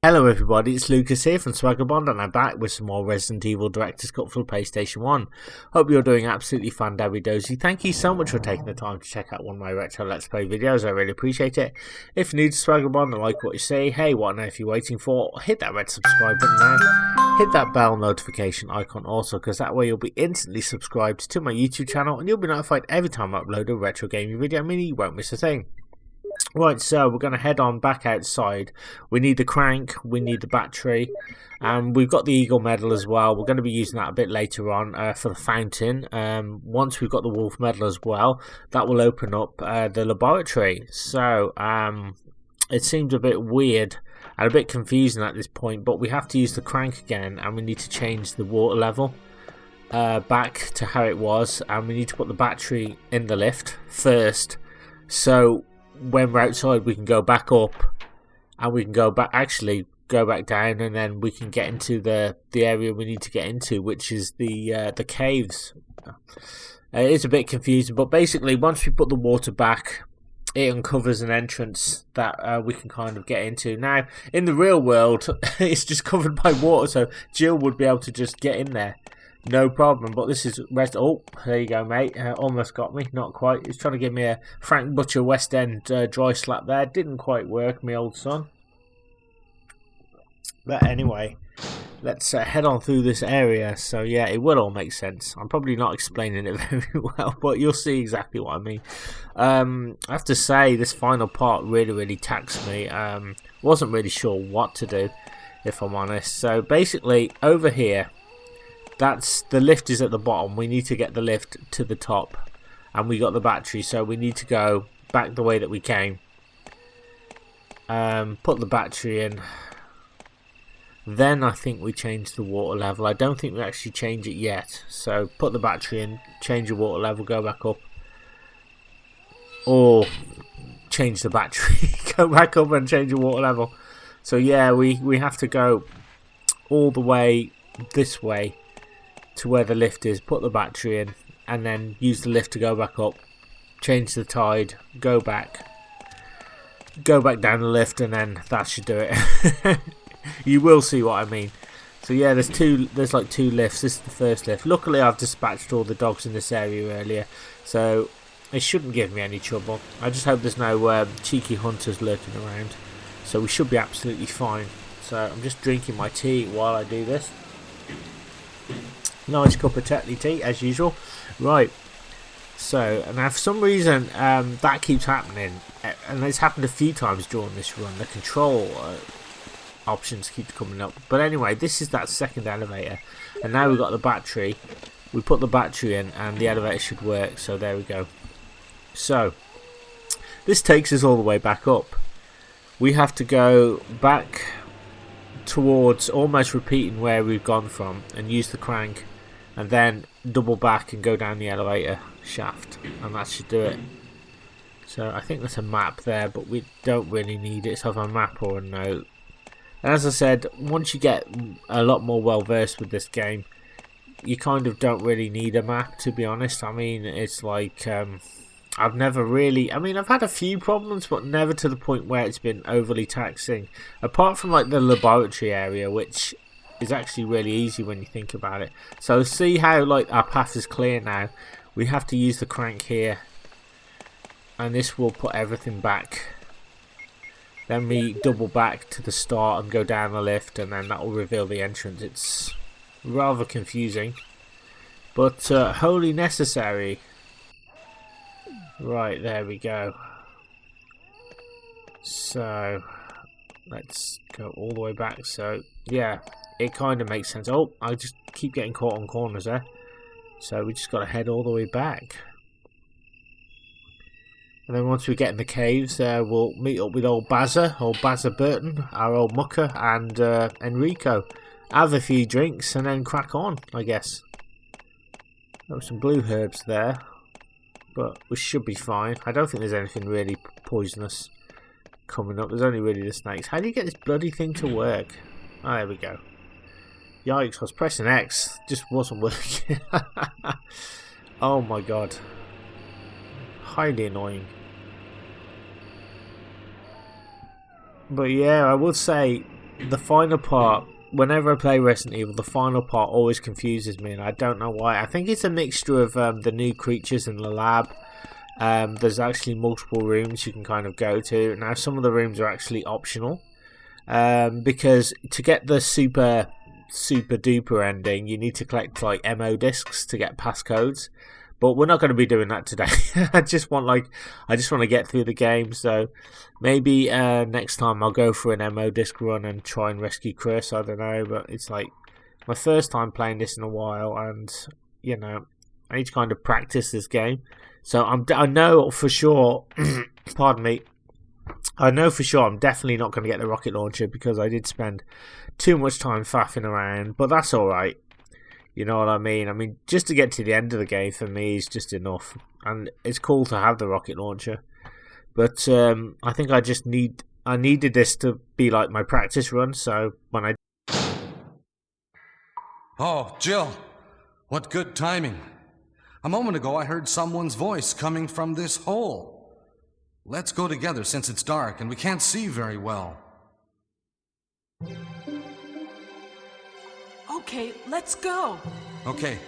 Hello everybody, it's Lucas here from Swaggerbond and I'm back with some more Resident Evil Director's Cut for the PlayStation 1. Hope you're doing absolutely fandabidozy. Thank you so much for taking the time to check out one of my retro Let's Play videos, I really appreciate it. If you're new to Swaggerbond and like what you see, hey, what on earth are you waiting for? Hit that red subscribe button now. Hit that bell notification icon also, because that way you'll be instantly subscribed to my YouTube channel and you'll be notified every time I upload a retro gaming video, meaning you won't miss a thing. Right, so we're going to head on back outside. We need the crank, we need the battery, and we've got the Eagle medal as well. We're going to be using that a bit later on for the fountain. Once we've got the Wolf medal as well, that will open up the laboratory. So it seems a bit weird and a bit confusing at this point, but we have to use the crank again, and we need to change the water level back to how it was, and we need to put the battery in the lift first. So when we're outside we can go back up and we can go back down, and then we can get into the area we need to get into, which is the caves. It is a bit confusing, but basically once we put the water back, it uncovers an entrance that we can kind of get into. Now in the real world it's just covered by water, so Jill would be able to just get in there, no problem, but this is oh, there you go, mate. Almost got me, not quite. He's trying to give me a Frank Butcher West End dry slap there. Didn't quite work, my old son. But anyway, let's head on through this area. So yeah, it will all make sense. I'm probably not explaining it very well, but you'll see exactly what I mean. I have to say, this final part really taxed me. Wasn't really sure what to do, if I'm honest. So basically, over here, that's the lift is at the bottom. We need to get the lift to the top, and we got the battery, so we need to go back the way that we came. Put the battery in. Then I think we change the water level. I don't think we actually change it yet. So put the battery in, change the water level, go back up, or change the battery, go back up and change the water level. So yeah, we have to go all the way this way to where the lift is, put the battery in, and then use the lift to go back up, change the tide, go back down the lift, and then that should do it. You will see what I mean. So yeah, there's like two lifts. This is the first lift. Luckily I've dispatched all the dogs in this area earlier, so it shouldn't give me any trouble. I just hope there's no cheeky hunters lurking around, so we should be absolutely fine. So I'm just drinking my tea while I do this. Nice cup of Tetley tea as usual. Right, so now for some reason that keeps happening, and it's happened a few times during this run. The control options keep coming up, but anyway, this is that second elevator, and now we've got the battery. We put the battery in and the elevator should work, so there we go. So this takes us all the way back up. We have to go back towards, almost repeating where we've gone from, and use the crank, and then double back and go down the elevator shaft, and that should do it. So I think there's a map there, but we don't really need it. It's either a map or a note. And as I said, once you get a lot more well versed with this game, you kind of don't really need a map, to be honest. I mean, it's like I've never really, I've had a few problems, but never to the point where it's been overly taxing, apart from like the laboratory area, which is actually really easy when you think about it. So see how like our path is clear now. We have to use the crank here, and this will put everything back. Then we double back to the start and go down the lift, and then that will reveal the entrance. It's rather confusing, but wholly necessary. Right, there we go. So let's go all the way back. So yeah, it kind of makes sense. Oh, I just keep getting caught on corners there. So we just got to head all the way back. And then once we get in the caves, we'll meet up with old Bazza Burton, our old mucker, and Enrico. Have a few drinks and then crack on, I guess. There were some blue herbs there, but we should be fine. I don't think there's anything really poisonous coming up. There's only really the snakes. How do you get this bloody thing to work? Oh, there we go. Yikes, I was pressing X, just wasn't working. Oh my god. Highly annoying. But yeah, I would say the final part, whenever I play Resident Evil, the final part always confuses me, and I don't know why. I think it's a mixture of the new creatures in the lab. There's actually multiple rooms you can kind of go to. Now, some of the rooms are actually optional, because to get the super duper ending, you need to collect like MO discs to get passcodes. But we're not going to be doing that today. I just want to get through the game. So maybe next time I'll go for an MO disc run and try and rescue Chris. I don't know, but it's like my first time playing this in a while, and you know, I need to kind of practice this game. So I know for sure. Pardon me. I know for sure I'm definitely not going to get the rocket launcher because I did spend too much time faffing around. But that's all right. You know what I mean? I mean, just to get to the end of the game for me is just enough. And it's cool to have the rocket launcher. But I think I needed this to be like my practice run. So when I... Oh, Jill. What good timing. A moment ago I heard someone's voice coming from this hole. Let's go together since it's dark and we can't see very well. Okay, let's go. Okay,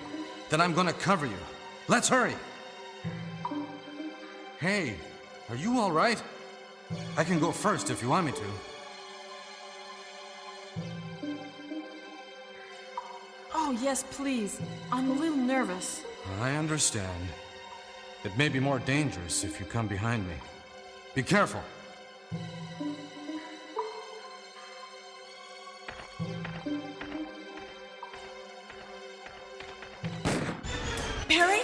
then I'm gonna cover you. Let's hurry. Hey, are you all right? I can go first if you want me to. Oh, yes, please. I'm a little nervous. I understand. It may be more dangerous if you come behind me. Be careful. Barry?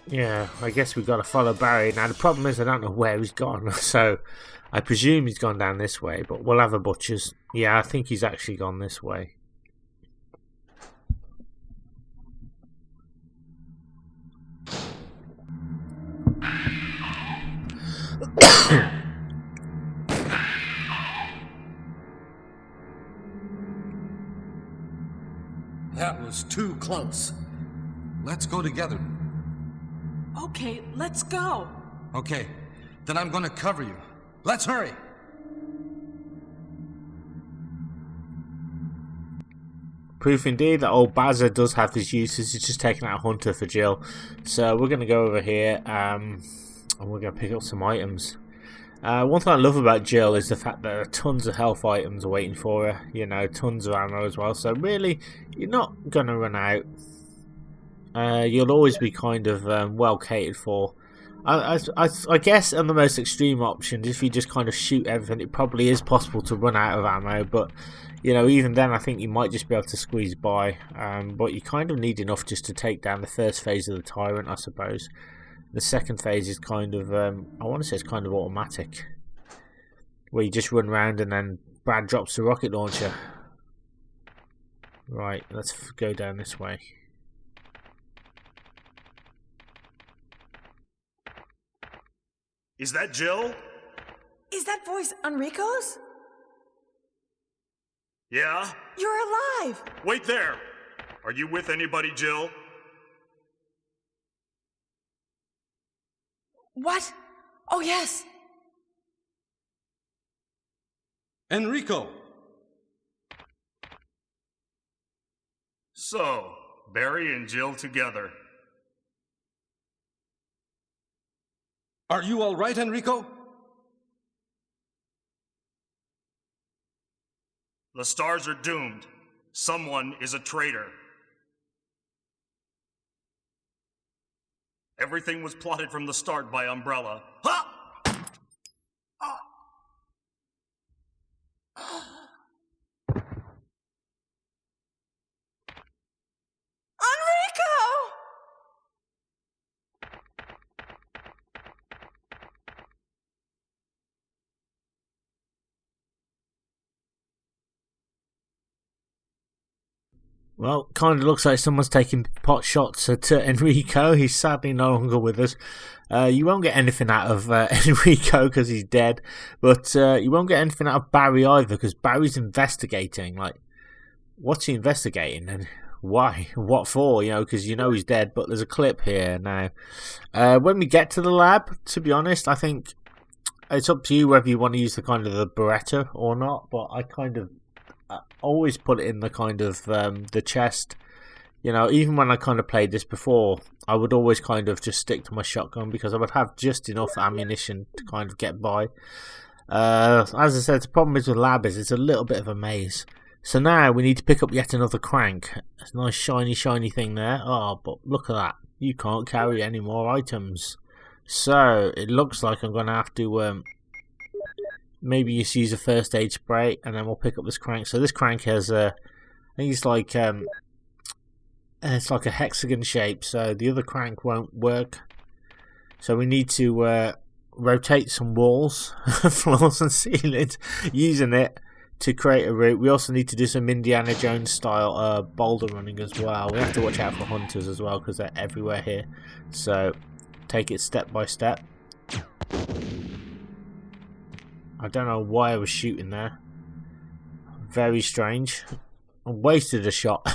Yeah, I guess we've got to follow Barry. Now, the problem is I don't know where he's gone, so I presume he's gone down this way, but we'll have a butcher's. Yeah, I think he's actually gone this way. That was too close. Let's go together. Okay, let's go. Okay, then I'm gonna cover you. Let's hurry. Proof indeed that old Bazza does have his uses. He's just taking out a hunter for Jill. So we're going to go over here and we're going to pick up some items. One thing I love about Jill is the fact that there are tons of health items waiting for her. You know, tons of ammo as well. So really, you're not going to run out. You'll always be kind of well catered for. I guess on the most extreme options, if you just kind of shoot everything, it probably is possible to run out of ammo. But you know, even then, I think you might just be able to squeeze by. But you kind of need enough just to take down the first phase of the Tyrant, I suppose. The second phase is kind of, I want to say it's kind of automatic, where you just run around and then Brad drops the rocket launcher. Right, let's go down this way. Is that Jill? Is that voice Enrico's? Yeah? You're alive! Wait there! Are you with anybody, Jill? What? Oh, yes. Enrico! So, Barry and Jill together. Are you all right, Enrico? The stars are doomed. Someone is a traitor. Everything was plotted from the start by Umbrella. Ha! Enrico! Well, kind of looks like someone's taking pot shots at Enrico. He's sadly no longer with us. You won't get anything out of Enrico because he's dead. But you won't get anything out of Barry either because Barry's investigating. Like, what's he investigating and why? What for? You know, because you know he's dead. But there's a clip here now. When we get to the lab, to be honest, I think it's up to you whether you want to use the kind of the Beretta or not, but I kind of always put it in the kind of the chest. You know, even when I kind of played this before, I would always kind of just stick to my shotgun because I would have just enough ammunition to kind of get by. As I said, the problem is with lab is it's a little bit of a maze. So now we need to pick up yet another crank. It's a nice shiny thing there. Oh, but look at that. You can't carry any more items. So it looks like I'm going to have to maybe just use a first aid spray and then we'll pick up this crank. So this crank has I think it's like a hexagon shape, so the other crank won't work. So we need to rotate some walls, floors and ceilings using it to create a route. We also need to do some Indiana Jones style boulder running as well. We have to watch out for hunters as well because they're everywhere here. So take it step by step. I don't know why I was shooting there. Very strange. I wasted a shot.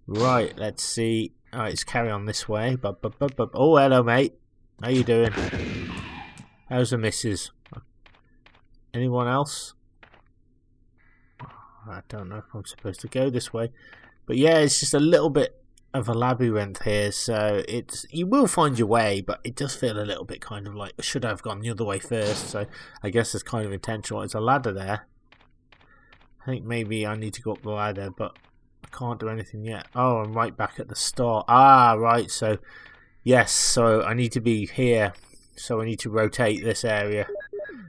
Right, let's see. Alright, let's carry on this way. Oh, hello, mate. How you doing? How's the missus? Anyone else? I don't know if I'm supposed to go this way. But yeah, it's just a little bit of a labyrinth here. So you will find your way, but it does feel a little bit kind of like, should I have gone the other way first? So I guess it's kind of intentional. There's a ladder there. I think maybe I need to go up the ladder, but I can't do anything yet. Oh, I'm right back at the start. Ah, right. So, yes. So I need to be here. So I need to rotate this area.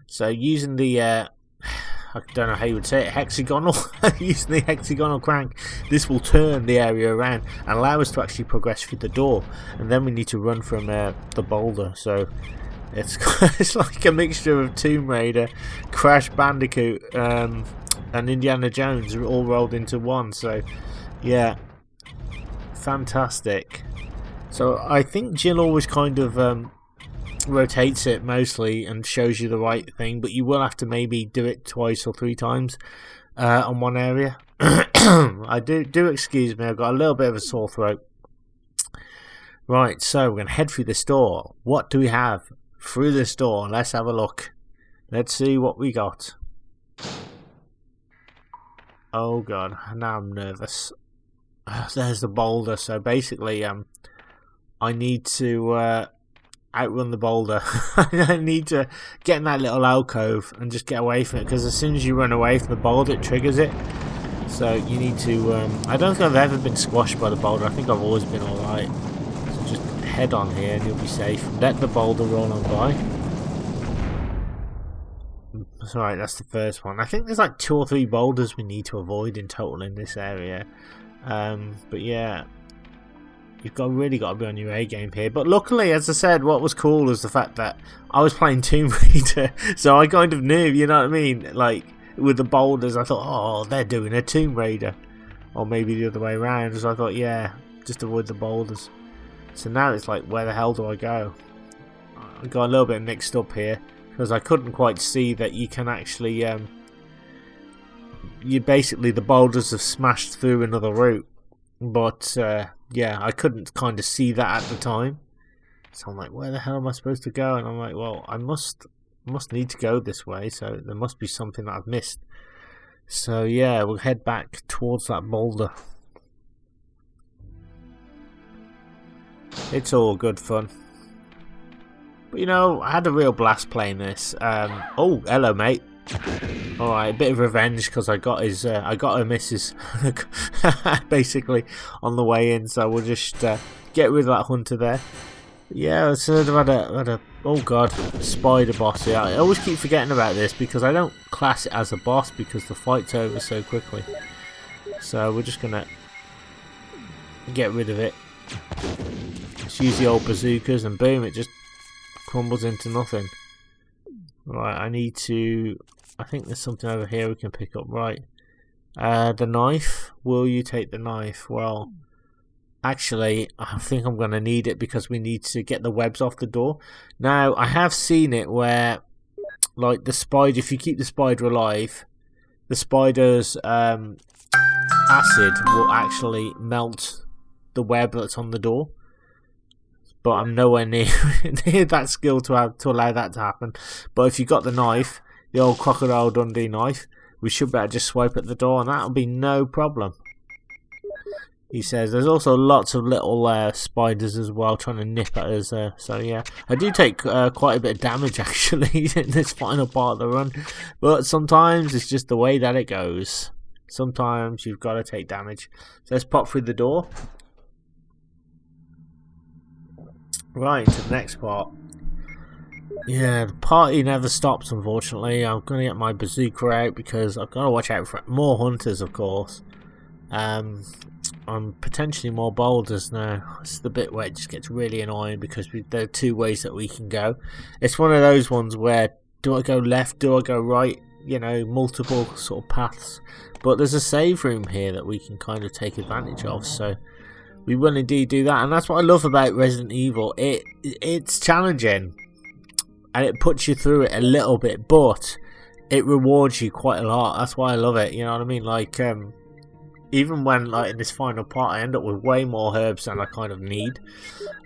So using the, I don't know how you would say it, hexagonal. Using the hexagonal crank, this will turn the area around and allow us to actually progress through the door. And then we need to run from the boulder. So it's like a mixture of Tomb Raider, Crash Bandicoot, and Indiana Jones all rolled into one. So yeah, fantastic. So I think Jill always kind of rotates it mostly and shows you the right thing, but you will have to maybe do it twice or three times on one area. I do excuse me, I've got a little bit of a sore throat. Right, so we're going to head through this door. What do we have through this door? Let's have a look. Let's see what we got. Oh god, now I'm nervous. There's the boulder. So basically, I need to outrun the boulder. I need to get in that little alcove and just get away from it, because as soon as you run away from the boulder, it triggers it. So you need to. I don't think I've ever been squashed by the boulder. I think I've always been alright. So just head on here and you'll be safe. Let the boulder roll on by. That's alright, that's the first one. I think there's like 2 or 3 boulders we need to avoid in total in this area. But yeah, you've really got to be on your A game here. But luckily, as I said, what was cool was the fact that I was playing Tomb Raider, so I kind of knew, you know what I mean? Like, with the boulders, I thought, oh, they're doing a Tomb Raider. Or maybe the other way around, so I thought, yeah, just avoid the boulders. So now it's like, where the hell do I go? I got a little bit mixed up here, because I couldn't quite see that you can actually, basically, the boulders have smashed through another route. But, yeah, I couldn't kind of see that at the time. So I'm like, where the hell am I supposed to go? And I'm like, well, I must need to go this way, so there must be something that I've missed. So yeah, we'll head back towards that boulder. It's all good fun. But you know, I had a real blast playing this. Oh, hello mate. Alright, a bit of revenge because I got her missus basically on the way in, so we'll just get rid of that hunter there. Yeah, so I've had a oh god, spider boss here. I always keep forgetting about this because I don't class it as a boss because the fight's over so quickly. So we're just gonna get rid of it. Just use the old bazookas and boom, it just crumbles into nothing. Right, I think there's something over here we can pick up. Right, the knife. Will you take the knife? Well, actually, I think I'm going to need it because we need to get the webs off the door. Now, I have seen it where, like, the spider, if you keep the spider alive, the spider's acid will actually melt the web that's on the door. but I'm nowhere near near that skill to allow that to happen. But if you got the knife, the old Crocodile Dundee knife, we should be able to just swipe at the door, and that'll be no problem. He says there's also lots of little spiders as well trying to nip at us. So yeah, I do take quite a bit of damage actually in this final part of the run, but sometimes it's just the way that it goes. Sometimes you've got to take damage. So let's pop through the door. Right, to the next part. Yeah, the party never stops, unfortunately. I'm going to get my bazooka out because I've got to watch out for more hunters, of course. I'm potentially more boulders now. It's the bit where it just gets really annoying because there are two ways that we can go. It's one of those ones where, do I go left, do I go right? You know, multiple sort of paths. But there's a save room here that we can kind of take advantage of, so we will indeed do that. And that's what I love about Resident Evil. It's challenging and it puts you through it a little bit, but it rewards you quite a lot. That's why I love it, you know what I mean? Like, even when, like, in this final part I end up with way more herbs than I kind of need.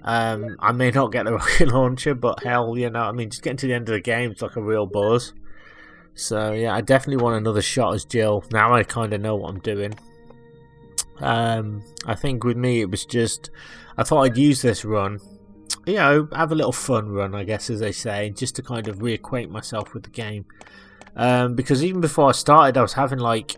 I may not get the rocket launcher, but hell, you know what I mean? Just getting to the end of the game is like a real buzz. So yeah, I definitely want another shot as Jill. Now I kind of know what I'm doing. I think with me it was just, I thought I'd use this run, you know, have a little fun run, I guess, as they say, just to kind of reacquaint myself with the game. Because even before I started, I was like,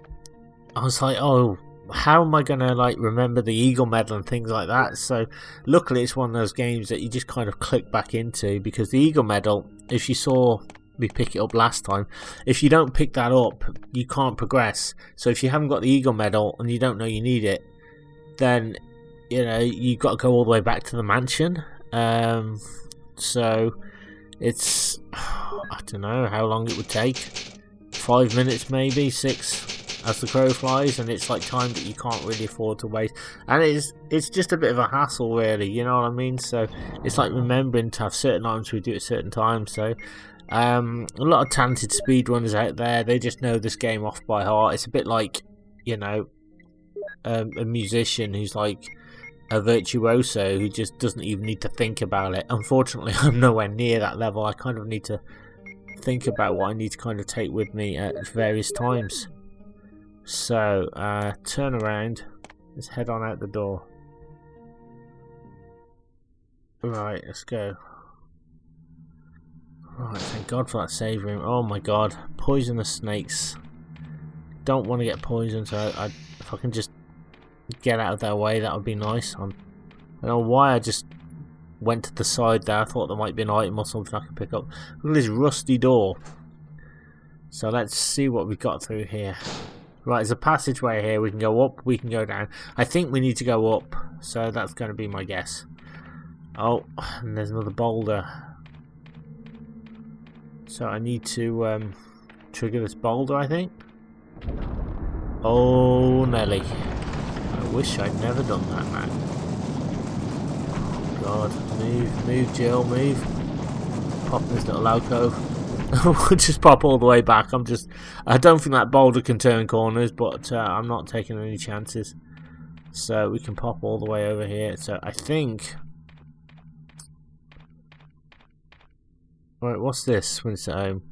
oh, how am I gonna like remember the Eagle Medal and things like that? So luckily it's one of those games that you just kind of click back into, because the Eagle Medal, if you saw me pick it up last time, if you don't pick that up you can't progress. So if you haven't got the Eagle Medal and you don't know you need it, then you know you've got to go all the way back to the mansion. So it's, I don't know how long it would take, 5 minutes maybe, 6 as the crow flies, and it's like time that you can't really afford to waste, and it's just a bit of a hassle really, you know what I mean? So it's like remembering to have certain items we do at certain times. So a lot of talented speedrunners out there, they just know this game off by heart. It's a bit like, you know, a musician who's like a virtuoso who just doesn't even need to think about it. Unfortunately, I'm nowhere near that level. I kind of need to think about what I need to kind of take with me at various times. So, turn around. Let's head on out the door. Right, let's go. Right, thank God for that save room. Oh my God, poisonous snakes. Don't want to get poisoned, so if I can just get out of their way, that would be nice. I don't know why I just went to the side there. I thought there might be an item or something I could pick up. Look at this rusty door. So let's see what we've got through here. Right, there's a passageway here. We can go up, we can go down. I think we need to go up, so that's going to be my guess. Oh, and there's another boulder. So I need to trigger this boulder, I think. Oh, Nelly. I wish I'd never done that, man. Oh, God. Move, Jill, move. Pop in this little alcove. We'll just pop all the way back. I don't think that boulder can turn corners, but I'm not taking any chances. So we can pop all the way over here. So I think... Right, what's this when it's at home?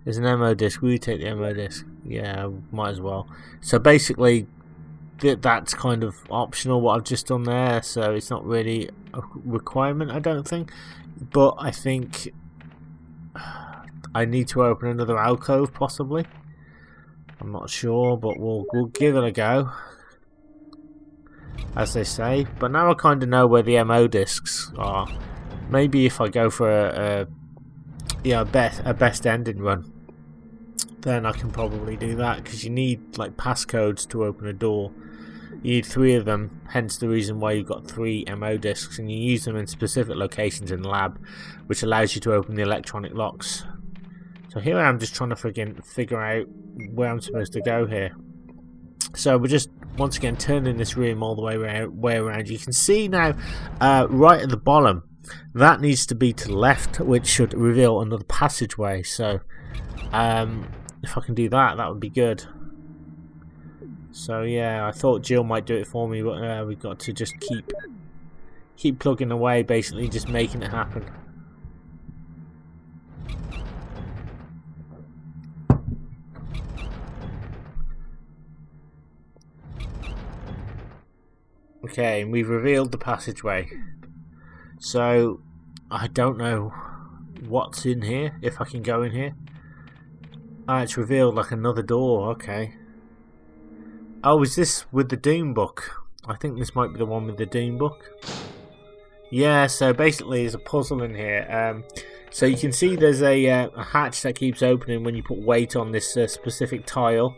There's an ammo disc. Will you take the ammo disc? Yeah, might as well. So basically, that's kind of optional what I've just done there. So it's not really a requirement, I don't think. But I think I need to open another alcove, possibly. I'm not sure, but we'll give it a go, as they say. But now I kind of know where the ammo discs are. Maybe if I go for a best ending run, then I can probably do that, because you need like passcodes to open a door. You need 3 of them, hence the reason why you've got 3 ammo discs, and you use them in specific locations in the lab, which allows you to open the electronic locks. So here I am just trying to figure out where I'm supposed to go here. So we're just once again turning this room all the way around. You can see now right at the bottom, that needs to be to the left, which should reveal another passageway. So if I can do that, that would be good. So yeah, I thought Jill might do it for me, but we've got to just keep plugging away, basically just making it happen. Okay, and we've revealed the passageway. So, I don't know what's in here, if I can go in here. Ah, it's revealed like another door, okay. Oh, is this with the Doom book? I think this might be the one with the Doom book. Yeah, so basically there's a puzzle in here. So you can see there's a hatch that keeps opening when you put weight on this specific tile.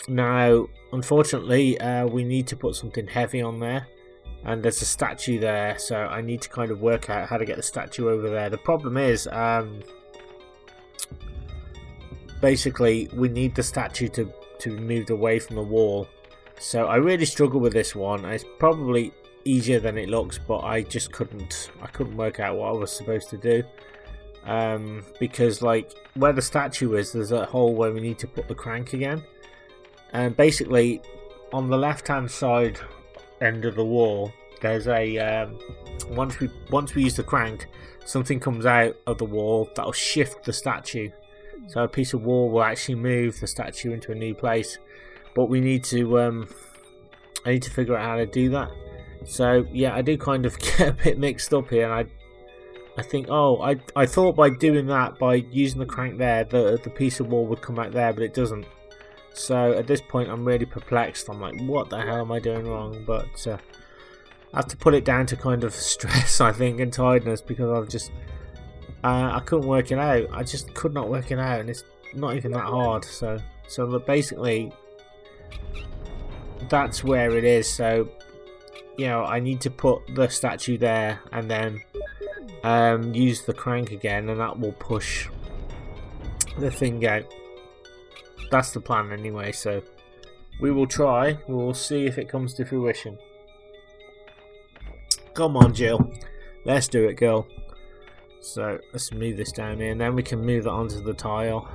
Now, unfortunately, we need to put something heavy on there. And there's a statue there, so I need to kind of work out how to get the statue over there. The problem is, basically, we need the statue to be moved away from the wall. So I really struggle with this one. It's probably easier than it looks, but I just couldn't work out what I was supposed to do. Because like where the statue is, there's a hole where we need to put the crank again. And basically, on the left-hand side end of the wall, there's a once we use the crank, something comes out of the wall that'll shift the statue. So a piece of wall will actually move the statue into a new place. But we need to I need to figure out how to do that. So yeah, I do kind of get a bit mixed up here, and I think, oh, I thought by doing that, by using the crank there, the piece of wall would come out there, but it doesn't. So at this point I'm really perplexed. I'm like, what the hell am I doing wrong? But I have to put it down to kind of stress, I think, and tiredness, because I've just I couldn't work it out. I just could not work it out, and it's not even that hard. So basically that's where it is. So you know, I need to put the statue there and then use the crank again, and that will push the thing out. That's the plan anyway, so we will try. We will see if it comes to fruition. Come on, Jill. Let's do it, girl. So let's move this down here, and then we can move it onto the tile.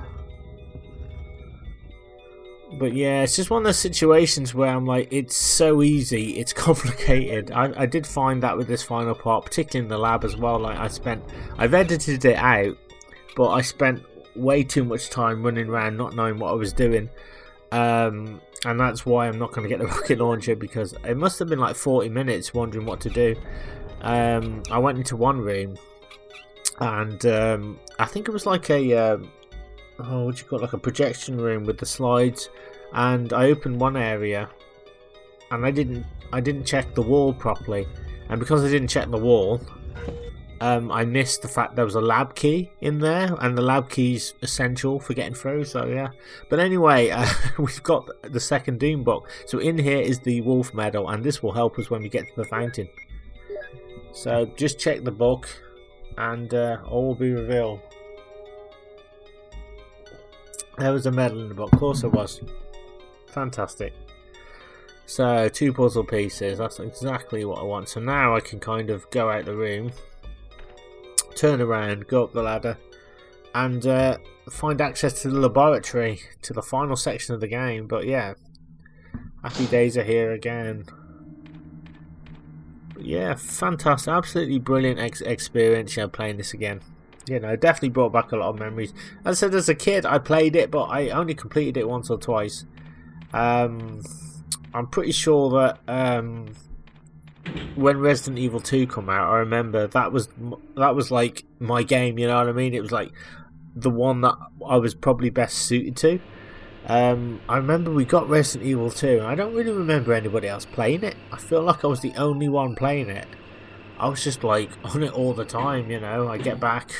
But yeah, it's just one of those situations where I'm like, it's so easy, it's complicated. I did find that with this final part, particularly in the lab as well. Like I've edited it out, but I spent way too much time running around not knowing what I was doing. And that's why I'm not going to get the rocket launcher, because it must have been like 40 minutes wondering what to do. I went into one room, and I think it was like a what do you call it, like a projection room with the slides, and I opened one area and I didn't check the wall properly, and because I didn't check the wall, I missed the fact there was a lab key in there, and the lab key's essential for getting through. So yeah, but anyway, we've got the second Doom book, so in here is the wolf medal, and this will help us when we get to the fountain. So just check the book and all will be revealed. There was a medal in the book, of course there was. Fantastic. So 2 puzzle pieces, that's exactly what I want. So now I can kind of go out the room, turn around, go up the ladder, and find access to the laboratory, to the final section of the game. But yeah, happy days are here again. But yeah, fantastic, absolutely brilliant experience, you know, playing this again. You know, definitely brought back a lot of memories. As I said, as a kid I played it, but I only completed it once or twice. I'm pretty sure that when Resident Evil 2 come out, I remember that was like my game, you know what I mean? It was like the one that I was probably best suited to. I remember we got Resident Evil 2, and I don't really remember anybody else playing it. I feel like I was the only one playing it. I was just like on it all the time, you know. I get back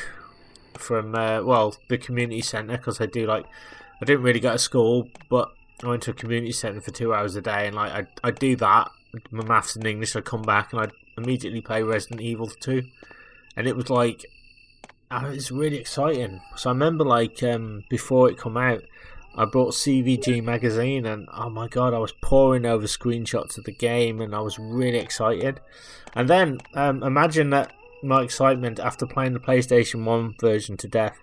from the community centre, because I didn't really go to school, but I went to a community centre for 2 hours a day, and like I'd do that, my maths and English. I'd come back and I'd immediately play Resident Evil 2, and it was like, it's really exciting. So I remember like before it come out, I bought CVG magazine, and oh my god, I was poring over screenshots of the game, and I was really excited. And then imagine that my excitement after playing the PlayStation 1 version to death.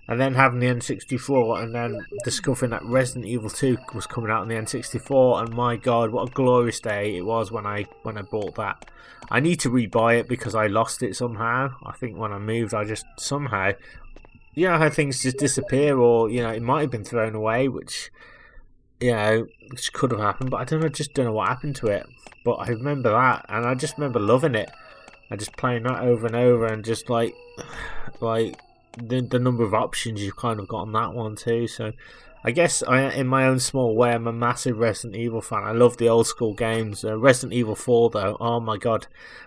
and then having the N64, and then discovering that Resident Evil 2 was coming out on the N64, and my god, what a glorious day it was when I bought that. I need to rebuy it because I lost it somehow. I think when I moved, I just somehow, you know how things just disappear, or you know, it might have been thrown away, which, you know, which could have happened, but I don't know, just don't know what happened to it. But I remember that, and I just remember loving it. I just playing that over and over, and just like the number of options you've kind of got on that one too. So I guess in my own small way, I'm a massive Resident Evil fan. I love the old school games. Resident Evil 4 though, oh my god,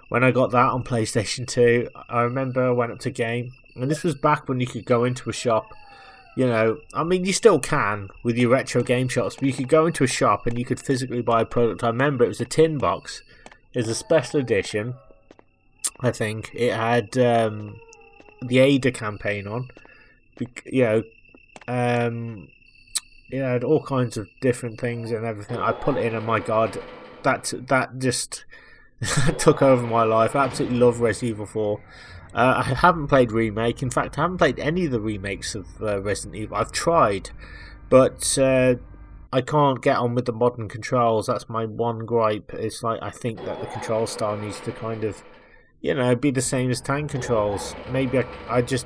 when I got that on PlayStation 2, I remember I went up to game, and this was back when you could go into a shop. You know, I mean, you still can with your retro game shops, but you could go into a shop and you could physically buy a product. I remember it was a tin box. It was a special edition, I think. It had the Ada campaign on. You know, it had all kinds of different things and everything. I put it in, and my god, that just took over my life. I absolutely love Resident Evil 4. I haven't played Remake. In fact, I haven't played any of the remakes of Resident Evil. I've tried, but I can't get on with the modern controls. That's my one gripe. It's like, I think that the control style needs to kind of, you know, be the same as tank controls. Maybe I just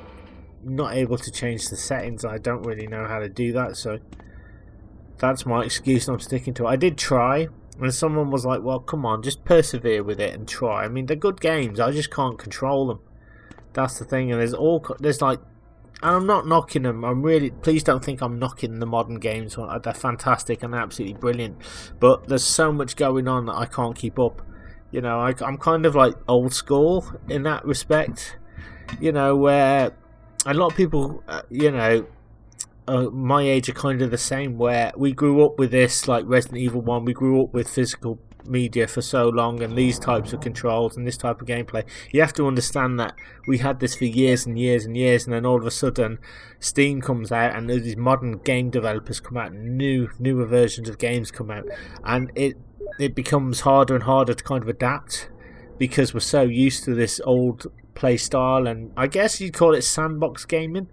not able to change the settings. I don't really know how to do that, so that's my excuse, and I'm sticking to it. I did try, and someone was like, well, come on, just persevere with it and try. I mean, they're good games, I just can't control them. That's the thing. And there's like, and I'm not knocking them. I'm really, please don't think I'm knocking the modern games. They're fantastic and absolutely brilliant, but there's so much going on that I can't keep up. You know, I'm kind of like old school in that respect. You know, where a lot of people, you know, my age are kind of the same, where we grew up with this, like Resident Evil 1, we grew up with physical media for so long, and these types of controls and this type of gameplay. You have to understand that we had this for years and years and years, and then all of a sudden Steam comes out, and these modern game developers come out, and newer versions of games come out, and it becomes harder and harder to kind of adapt, because we're so used to this old play style, and I guess you'd call it sandbox gaming.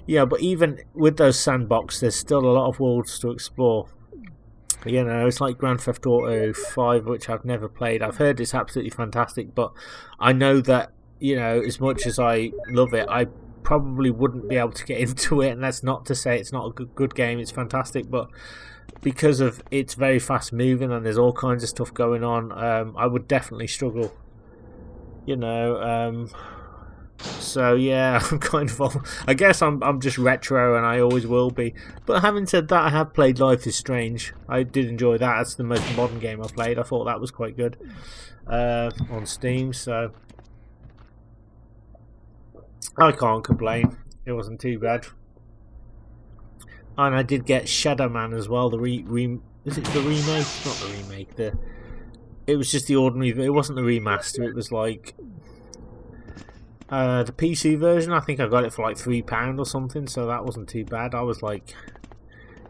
Yeah, but even with those sandbox, there's still a lot of worlds to explore. You know, it's like Grand Theft Auto 5, which I've never played. I've heard it's absolutely fantastic, but I know that, you know, as much as I love it, I probably wouldn't be able to get into it, and that's not to say it's not a good game. It's fantastic, but because of it's very fast moving and there's all kinds of stuff going on, I would definitely struggle. You know, so yeah, I'm kind of, I guess I'm just retro, and I always will be. But having said that, I have played Life is Strange. I did enjoy that. That's the most modern game I played. I thought that was quite good on Steam, so I can't complain. It wasn't too bad. And I did get Shadow Man as well. Is it the remake? Not the remake. It was just the ordinary. It wasn't the remaster. It was like the PC version. I think I got it for like £3 or something. So that wasn't too bad. I was like,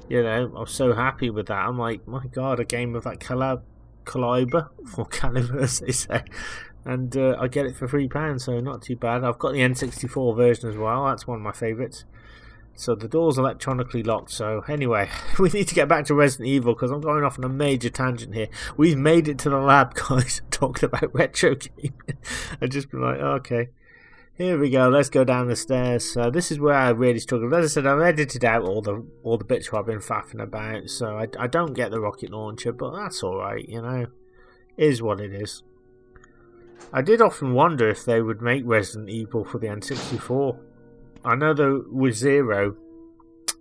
you know, I was so happy with that. I'm like, my god, a game of that caliber or caliber, as they say. And I get it for £3, so not too bad. I've got the N64 version as well. That's one of my favourites. So the door's electronically locked. So anyway, we need to get back to Resident Evil, because I'm going off on a major tangent here. We've made it to the lab, guys, talking about retro gaming. I've just been like, okay, here we go. Let's go down the stairs. So this is where I really struggled. As I said, I've edited out all the bits where I've been faffing about. So I don't get the rocket launcher, but that's all right. You know, it is what it is. I did often wonder if they would make Resident Evil for the N64. I know there was Zero.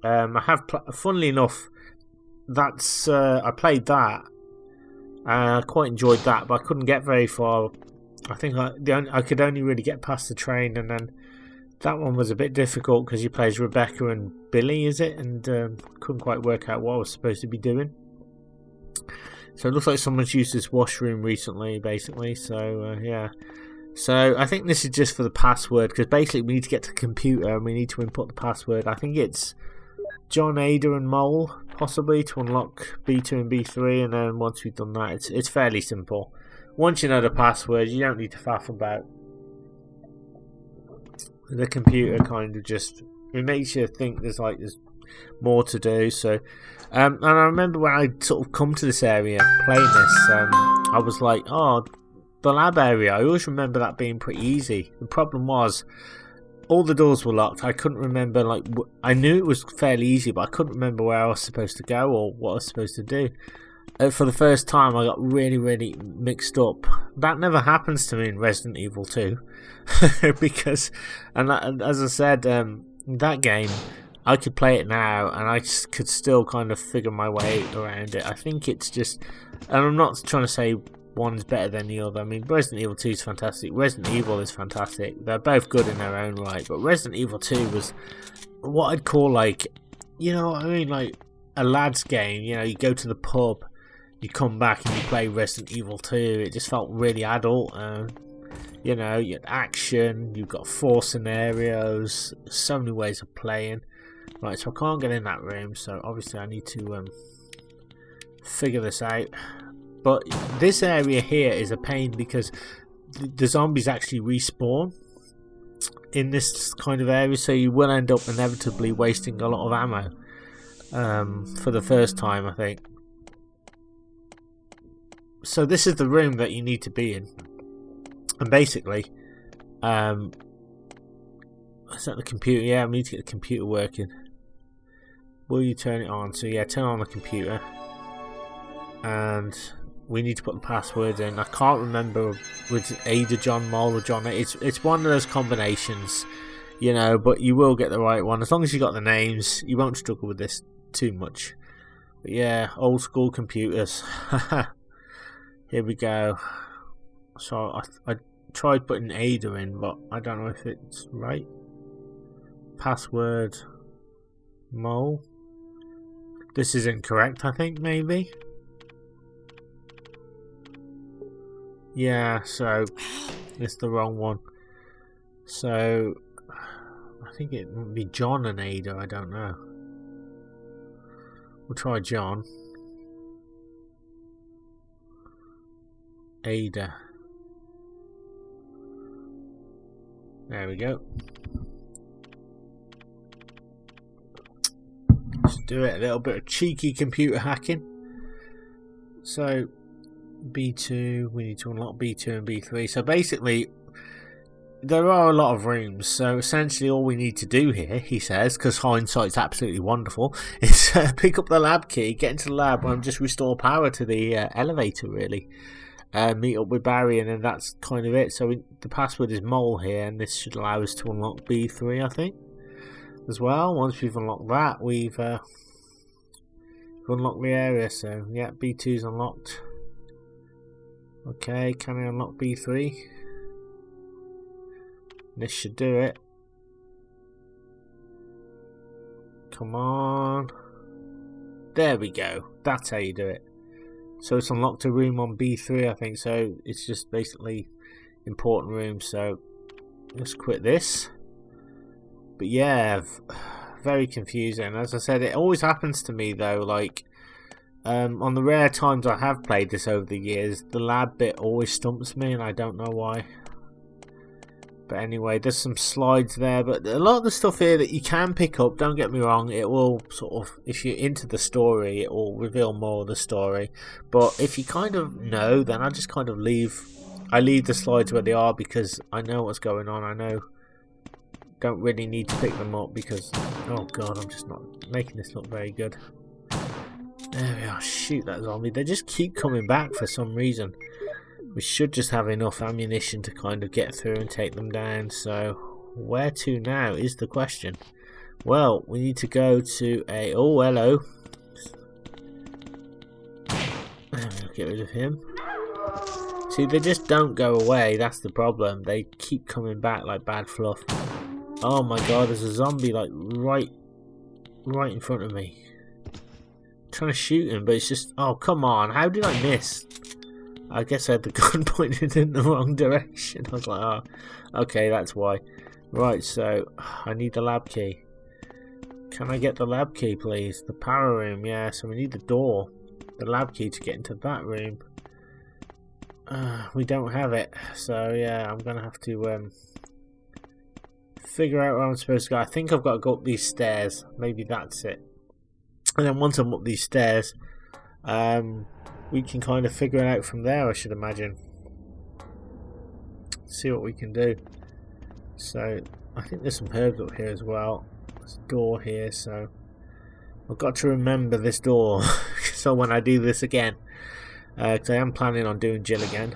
I have, funnily enough, that's I played that. I quite enjoyed that, but I couldn't get very far. I think I could only really get past the train, and then that one was a bit difficult because you play as Rebecca and Billy, is it? And couldn't quite work out what I was supposed to be doing. So it looks like someone's used this washroom recently, basically. So yeah. So I think this is just for the password, because basically we need to get to the computer and we need to input the password. I think it's John, Ada and Mole, possibly, to unlock B2 and B3, and then once we've done that, it's fairly simple. Once you know the password, you don't need to faff about. The computer kind of just it makes you think there's more to do. So, and I remember when I sort of come to this area playing this, I was like, oh, the lab area. I always remember that being pretty easy. The problem was, all the doors were locked. I couldn't remember, I knew it was fairly easy, but I couldn't remember where I was supposed to go or what I was supposed to do. For the first time, I got really, really mixed up. That never happens to me in Resident Evil 2. Because, as I said, that game, I could play it now, and I could still kind of figure my way around it. I think it's just, and I'm not trying to say one's better than the other. I mean, Resident Evil 2 is fantastic. Resident Evil is fantastic. They're both good in their own right. But Resident Evil 2 was what I'd call you know what I mean? Like a lad's game. You know, you go to the pub, you come back and you play Resident Evil 2. It just felt really adult. You know, you had action. You've got 4 scenarios. So many ways of playing. Right, so I can't get in that room. So obviously I need to figure this out. But this area here is a pain because the zombies actually respawn in this kind of area, so you will end up inevitably wasting a lot of ammo for the first time, I think. So this is the room that you need to be in, and basically, is that the computer? Yeah, I need to get the computer working. Will you turn it on? So yeah, turn on the computer, and we need to put the password in. I can't remember with Ada, John Mole or John. It's one of those combinations, you know. But you will get the right one as long as you got the names. You won't struggle with this too much. But yeah, old school computers. Here we go. So I tried putting Ada in, but I don't know if it's right. Password Mole. This is incorrect, I think, maybe. Yeah, so it's the wrong one. So I think it would be John and Ada, I don't know. We'll try John. Ada. There we go. Let's do it. A little bit of cheeky computer hacking. So B2, we need to unlock B2 and B3. So basically, there are a lot of rooms. So essentially, all we need to do here, he says, because hindsight's absolutely wonderful, is pick up the lab key, get into the lab, and just restore power to the elevator, really. Meet up with Barry, and then that's kind of it. So the password is Mole here, and this should allow us to unlock B3, I think, as well. Once we've unlocked that, we've unlocked the area. So yeah, B2's unlocked. Okay, can I unlock B3? This should do it. Come on. There we go. That's how you do it. So it's unlocked a room on B3, I think. So it's just basically important room. So let's quit this. But yeah, very confusing. As I said, it always happens to me though. Like, on the rare times I have played this over the years, the lab bit always stumps me, and I don't know why. But anyway, there's some slides there, but a lot of the stuff here that you can pick up, don't get me wrong, it will sort of, if you're into the story, it will reveal more of the story. But if you kind of know, then I just kind of leave the slides where they are, because I know what's going on. I know, don't really need to pick them up because, oh god, I'm just not making this look very good. There we are. Shoot that zombie. They just keep coming back for some reason. We should just have enough ammunition to kind of get through and take them down. So where to now is the question. Well, we need to go to a... Oh, hello. Get rid of him. See, they just don't go away. That's the problem. They keep coming back like bad fluff. Oh my god, there's a zombie like right in front of me. Trying to shoot him, but it's just, oh come on, how did I miss? I guess I had the gun pointed in the wrong direction. I was like, oh, okay, that's why. Right, so I need the lab key. Can I get the lab key, please? The power room, yeah, so we need the door, the lab key to get into that room. We don't have it, so yeah, I'm gonna have to figure out where I'm supposed to go. I think I've got to go up these stairs. Maybe that's it. And then once I'm up these stairs, we can kind of figure it out from there, I should imagine. See what we can do. So I think there's some herbs up here as well. There's a door here, so I've got to remember this door. So when I do this again, because I am planning on doing Jill again,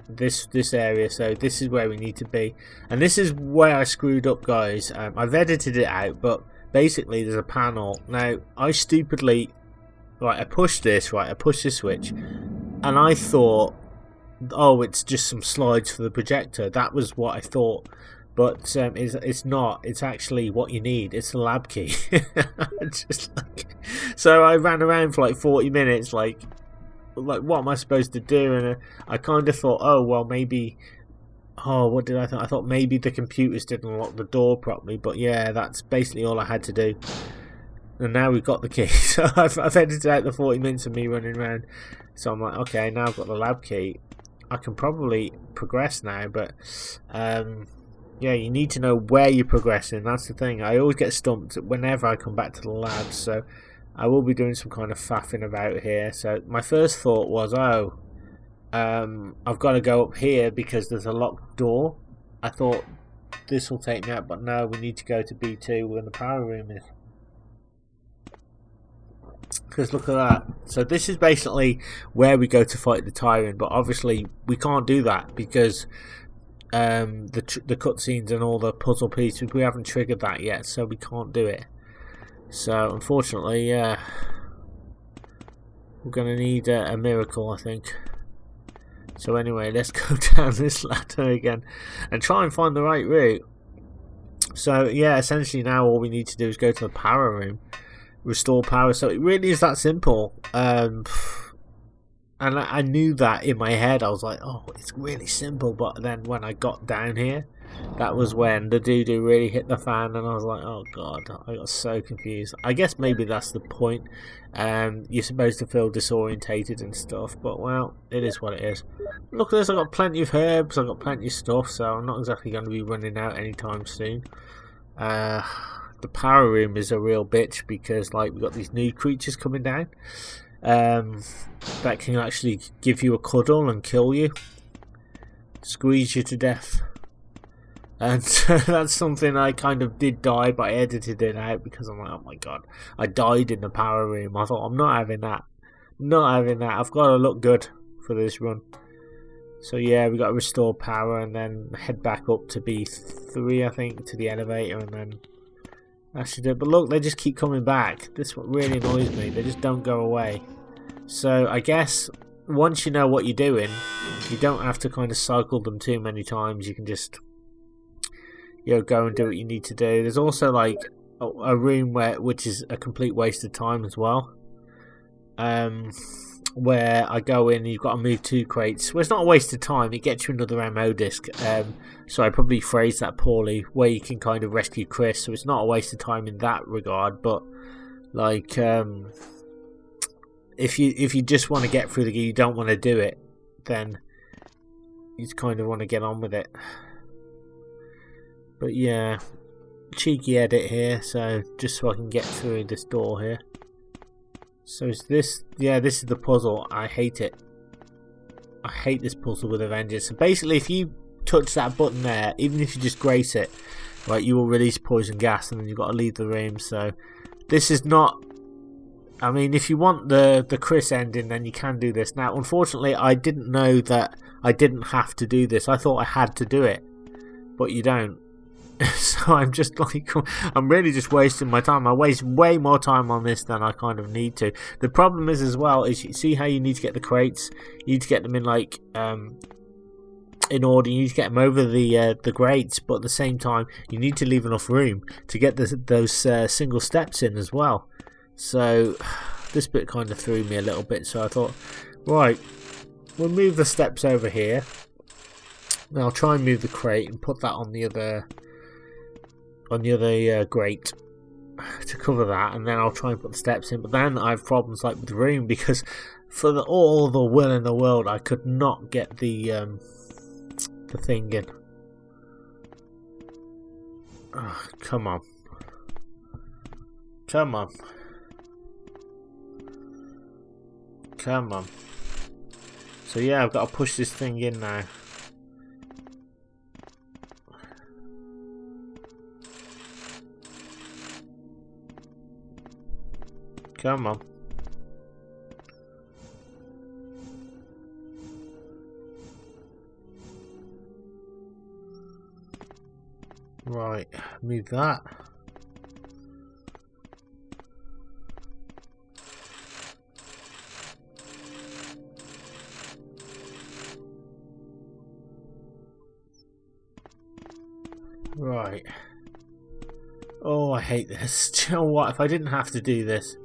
this area, so this is where we need to be, and this is where I screwed up, guys. I've edited it out, but basically there's a panel. Now I stupidly, I pushed this switch, and I thought, oh, it's just some slides for the projector. That was what I thought, but it's not. It's actually what you need. It's the lab key. So I ran around for like 40 minutes, like what am I supposed to do? And I kind of thought, oh well, maybe, oh, what did I think? I thought maybe the computers didn't lock the door properly, but yeah, that's basically all I had to do. And now we've got the key. So I've edited out the 40 minutes of me running around. So I'm like, okay, now I've got the lab key. I can probably progress now, but yeah, you need to know where you're progressing. That's the thing. I always get stumped whenever I come back to the lab, so I will be doing some kind of faffing about here. So my first thought was, oh, I've got to go up here because there's a locked door. I thought this will take me out, but no, we need to go to B2 where the power room is. Because look at that. So this is basically where we go to fight the Tyrant, but obviously we can't do that because the cutscenes and all the puzzle pieces, we haven't triggered that yet, so we can't do it. So unfortunately, we're going to need a miracle, I think. So anyway, let's go down this ladder again and try and find the right route. So yeah, essentially now all we need to do is go to the power room, restore power. So it really is that simple. And I knew that in my head. I was like, oh, it's really simple. But then when I got down here, that was when the doo-doo really hit the fan, and I was like, oh god, I got so confused. I guess maybe that's the point. You're supposed to feel disorientated and stuff, but well, it is what it is. Look at this, I've got plenty of herbs, I've got plenty of stuff, so I'm not exactly going to be running out anytime soon. The power room is a real bitch because like we've got these new creatures coming down that can actually give you a cuddle and kill you, squeeze you to death. And that's something I kind of did die, but I edited it out because I'm like, oh my god, I died in the power room. I thought, I'm not having that. Not having that. I've got to look good for this run. So yeah, we got to restore power and then head back up to B3, I think, to the elevator, and then that should do it. But look, they just keep coming back. This is what really annoys me. They just don't go away. So I guess once you know what you're doing, you don't have to kind of cycle them too many times. You can just, you know, go and do what you need to do. There's also like a room which is a complete waste of time as well, where I go in and you've got to move 2 crates. Well, it's not a waste of time, it gets you another ammo disc. So I probably phrased that poorly, where you can kind of rescue Chris, so it's not a waste of time in that regard. But like if you just want to get through the game, you don't want to do it, then you just kind of want to get on with it. But yeah, cheeky edit here, so just so I can get through this door here. So is this, yeah, this is the puzzle. I hate it. I hate this puzzle with a vengeance. So basically, if you touch that button there, even if you just grace it, right, you will release poison gas, and then you've got to leave the room. So this is not, I mean, if you want the Chris ending, then you can do this. Now, unfortunately, I didn't know that I didn't have to do this. I thought I had to do it, but you don't. So I'm just like, I'm really just wasting my time. I waste way more time on this than I kind of need to. The problem is as well, is you see how you need to get the crates, you need to get them in like in order, you need to get them over the grates, but at the same time you need to leave enough room to get those single steps in as well. So this bit kind of threw me a little bit, so I thought, right, we'll move the steps over here. Now I'll try and move the crate and put that on the other grate to cover that, and then I'll try and put the steps in. But then I have problems like with the room, because for all the will in the world I could not get the thing in. Oh, come on. Come on. Come on. So yeah, I've got to push this thing in now. Come on. Right, move that. Right. Oh, I hate this. Do you know what? If I didn't have to do this,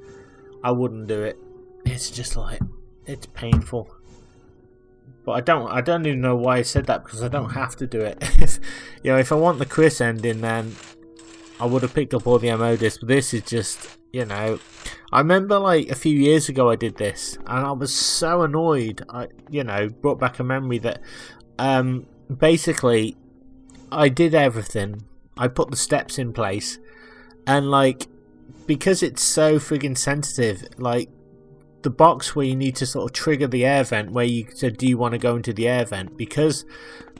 I wouldn't do it. It's just like, it's painful. But I don't even know why I said that, because I don't have to do it. If I want the Chris ending, then I would have picked up all the MO discs. But this is just, I remember like a few years ago I did this, and I was so annoyed. Brought back a memory that, basically, I did everything. I put the steps in place, and like, because it's so friggin' sensitive, like, the box where you need to sort of trigger the air vent, where you said, do you want to go into the air vent, because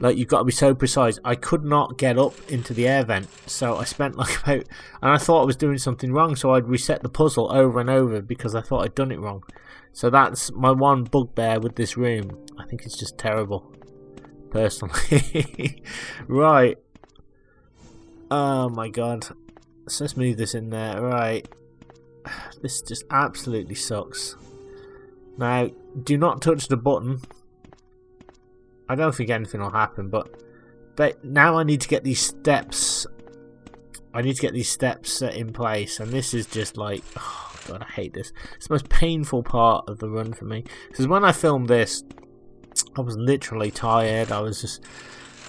like you've got to be so precise, I could not get up into the air vent. So I spent like about, and I thought I was doing something wrong, so I'd reset the puzzle over and over because I thought I'd done it wrong. So that's my one bugbear with this room. I think it's just terrible, personally. Right. Oh my god. So let's move this in there. Right. This just absolutely sucks. Now, do not touch the button. I don't think anything will happen, but now I need to get these steps. I need to get these steps in place, and this is just like, oh god, I hate this. It's the most painful part of the run for me. Because when I filmed this, I was literally tired. I was just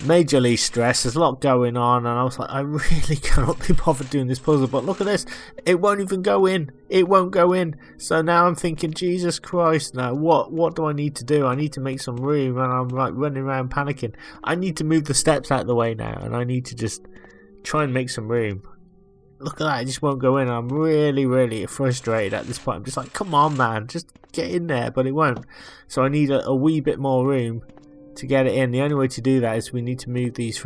majorly stressed. There's a lot going on, and I was like, I really cannot be bothered doing this puzzle. But look at this, it won't even go in. It won't go in. So now I'm thinking, Jesus Christ, now what do I need to do? I need to make some room, and I'm like running around panicking. I need to move the steps out of the way now, and I need to just try and make some room. Look at that, it just won't go in. I'm really, really frustrated at this point. I'm just like, come on, man, just get in there, but it won't. So I need a wee bit more room to get it in. The only way to do that is we need to move these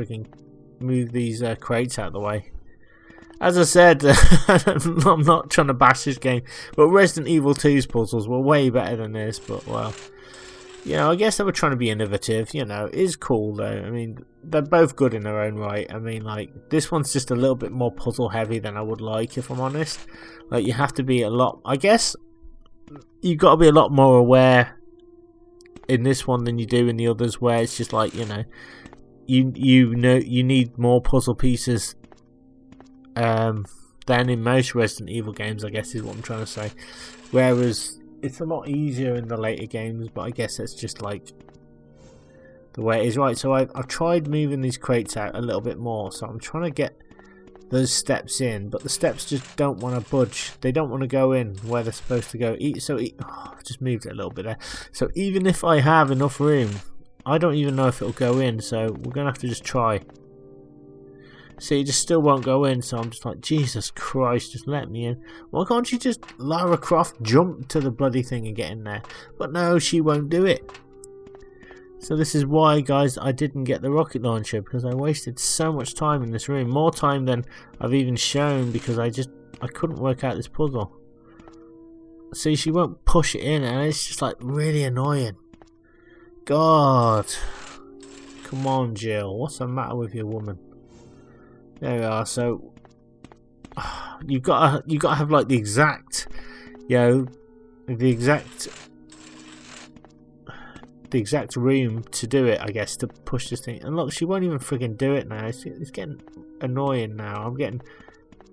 crates out of the way. As I said, I'm not trying to bash this game, but Resident Evil 2's puzzles were way better than this. But well, I guess they were trying to be innovative. It is cool though. I mean, they're both good in their own right. I mean, like, this one's just a little bit more puzzle heavy than I would like, if I'm honest. Like, you have to be a lot, I guess you've got to be a lot more aware in this one than you do in the others, where it's just like, you need more puzzle pieces than in most Resident Evil games, I guess is what I'm trying to say. Whereas it's a lot easier in the later games, but I guess that's just like the way it is. Right, so I've tried moving these crates out a little bit more, so I'm trying to get those steps in, but the steps just don't want to budge. They don't want to go in where they're supposed to go. I just moved it a little bit there. So even if I have enough room, I don't even know if it'll go in, so we're going to have to just try. See, it just still won't go in, so I'm just like, Jesus Christ, just let me in. Why can't you just, Lara Croft, jump to the bloody thing and get in there? But no, she won't do it. So this is why, guys, I didn't get the rocket launcher, because I wasted so much time in this room. More time than I've even shown, because I couldn't work out this puzzle. See, she won't push it in, and it's just like really annoying. God. Come on, Jill. What's the matter with you, woman? There we are. So you've got to have like the exact, the exact room to do it, I guess, to push this thing. And look, she won't even friggin' do it now. It's getting annoying now. I'm getting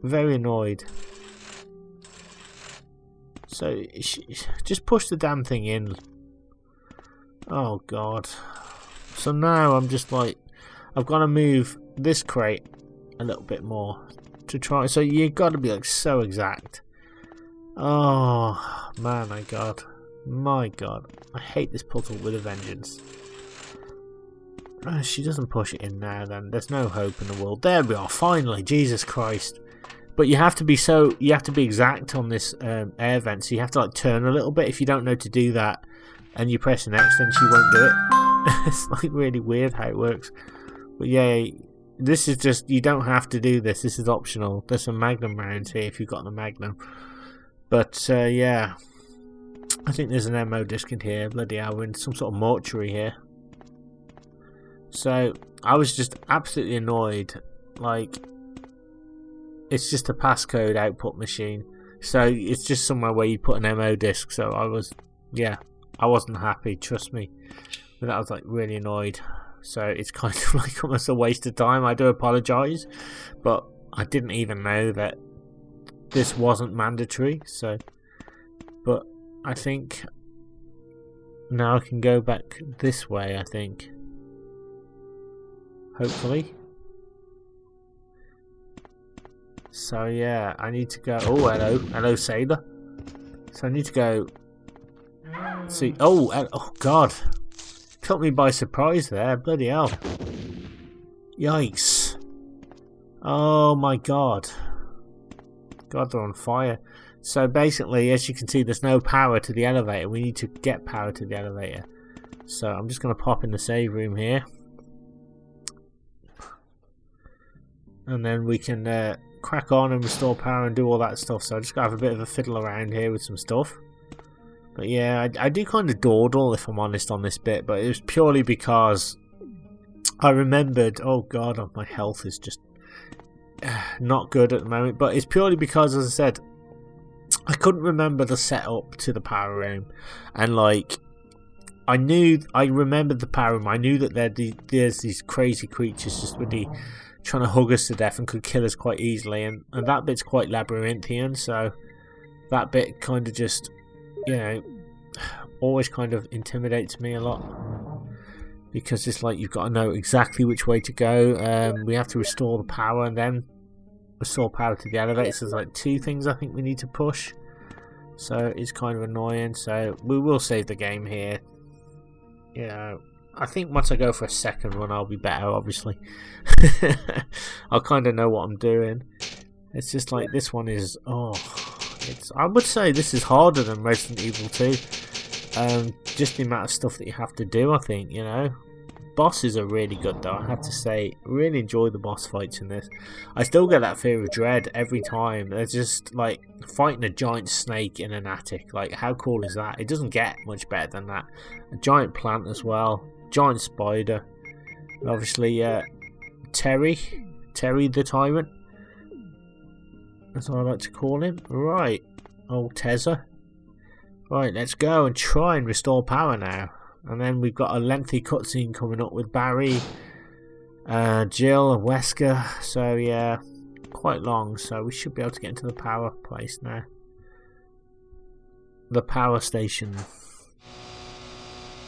very annoyed. So just push the damn thing in. Oh god. So now I'm just like, I've got to move this crate a little bit more to try. So you've got to be like so exact. Oh man, my god. I hate this puzzle with a vengeance. She doesn't push it in now then. There's no hope in the world. There we are, finally. Jesus Christ. But you have to be exact on this air vent, so you have to like turn a little bit. If you don't know to do that and you press an X, then she won't do it. It's like really weird how it works. But yeah, this is just, you don't have to do this. This is optional. There's some Magnum rounds here if you've got the Magnum. But yeah, I think there's an ammo disc in here. Bloody hell, we're in some sort of mortuary here. So I was just absolutely annoyed. Like, it's just a passcode output machine, so it's just somewhere where you put an ammo disc. So I wasn't happy, trust me. But I was like really annoyed. So it's kind of like almost a waste of time. I do apologise, but I didn't even know that this wasn't mandatory. So, but I think now I can go back this way, I think. Hopefully. So yeah, I need to go. Oh, hello sailor. So I need to go see. Oh God, took me by surprise there. Bloody hell! Yikes! Oh my God! God, they're on fire. So basically, as you can see, there's no power to the elevator. We need to get power to the elevator. So I'm just going to pop in the save room here, and then we can crack on and restore power and do all that stuff. So I just got to have a bit of a fiddle around here with some stuff. But yeah, I do kind of dawdle, if I'm honest, on this bit, but it was purely because I remembered, oh God, my health is just not good at the moment. But it's purely because, as I said, I couldn't remember the setup to the power room, and like I remembered the power room. I knew that there's these crazy creatures just with the trying to hug us to death and could kill us quite easily, and that bit's quite labyrinthian, so that bit kind of just, you know, always kind of intimidates me a lot, because it's like you've got to know exactly which way to go. We have to restore the power and then restore power to the elevator, so there's like two things I think we need to push, so it's kind of annoying. So we will save the game here. You know, I think once I go for a second run I'll be better, obviously. I'll kind of know what I'm doing. It's just like this one is, I would say this is harder than Resident Evil 2. Just the amount of stuff that you have to do, I think, you know. Bosses are really good though, I have to say. Really enjoy the boss fights in this. I still get that fear of dread every time. They're just like fighting a giant snake in an attic. Like, how cool is that? It doesn't get much better than that. A giant plant as well. Giant spider. Obviously, Terry the Tyrant. That's what I like to call him. Right, old Tezza. Right, let's go and try and restore power now. And then we've got a lengthy cutscene coming up with Barry, Jill, and Wesker. So yeah, quite long. So we should be able to get into the power place now. The power station.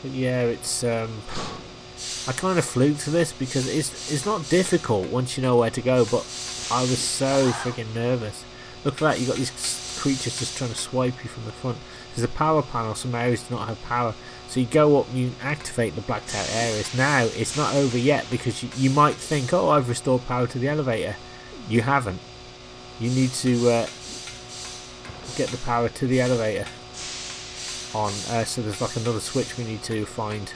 But yeah, it's I kind of flew to this because it's not difficult once you know where to go, but I was so freaking nervous. Look at that, you got these creatures just trying to swipe you from the front. There's a power panel, some areas do not have power. So you go up and you activate the blacked out areas. Now, it's not over yet because you might think, oh, I've restored power to the elevator. You haven't. You need to get the power to the elevator on. So there's like another switch we need to find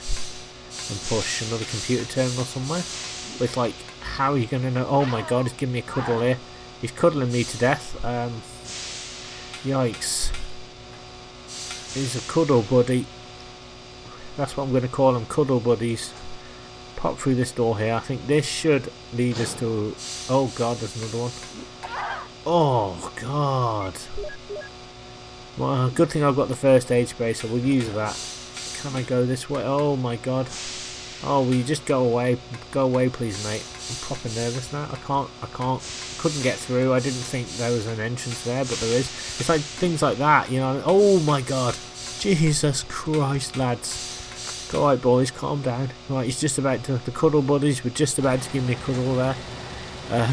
and push, another computer terminal somewhere. But it's like, how are you going to know? Oh my God, he's giving me a cuddle here. He's cuddling me to death. Yikes. He's a cuddle buddy. That's what I'm going to call them, cuddle buddies. Pop through this door here. I think this should lead us to... Oh God, there's another one. Oh God. Well, good thing I've got the first aid spray, so we'll use that. Can I go this way? Oh my God. Oh, will you just go away? Go away, please, mate. I'm proper nervous now. Couldn't get through. I didn't think there was an entrance there, but there is. It's like things like that, you know. Oh my God. Jesus Christ, lads. Alright, boys, calm down. Right, he's just about to... The cuddle buddies were just about to give me a cuddle there.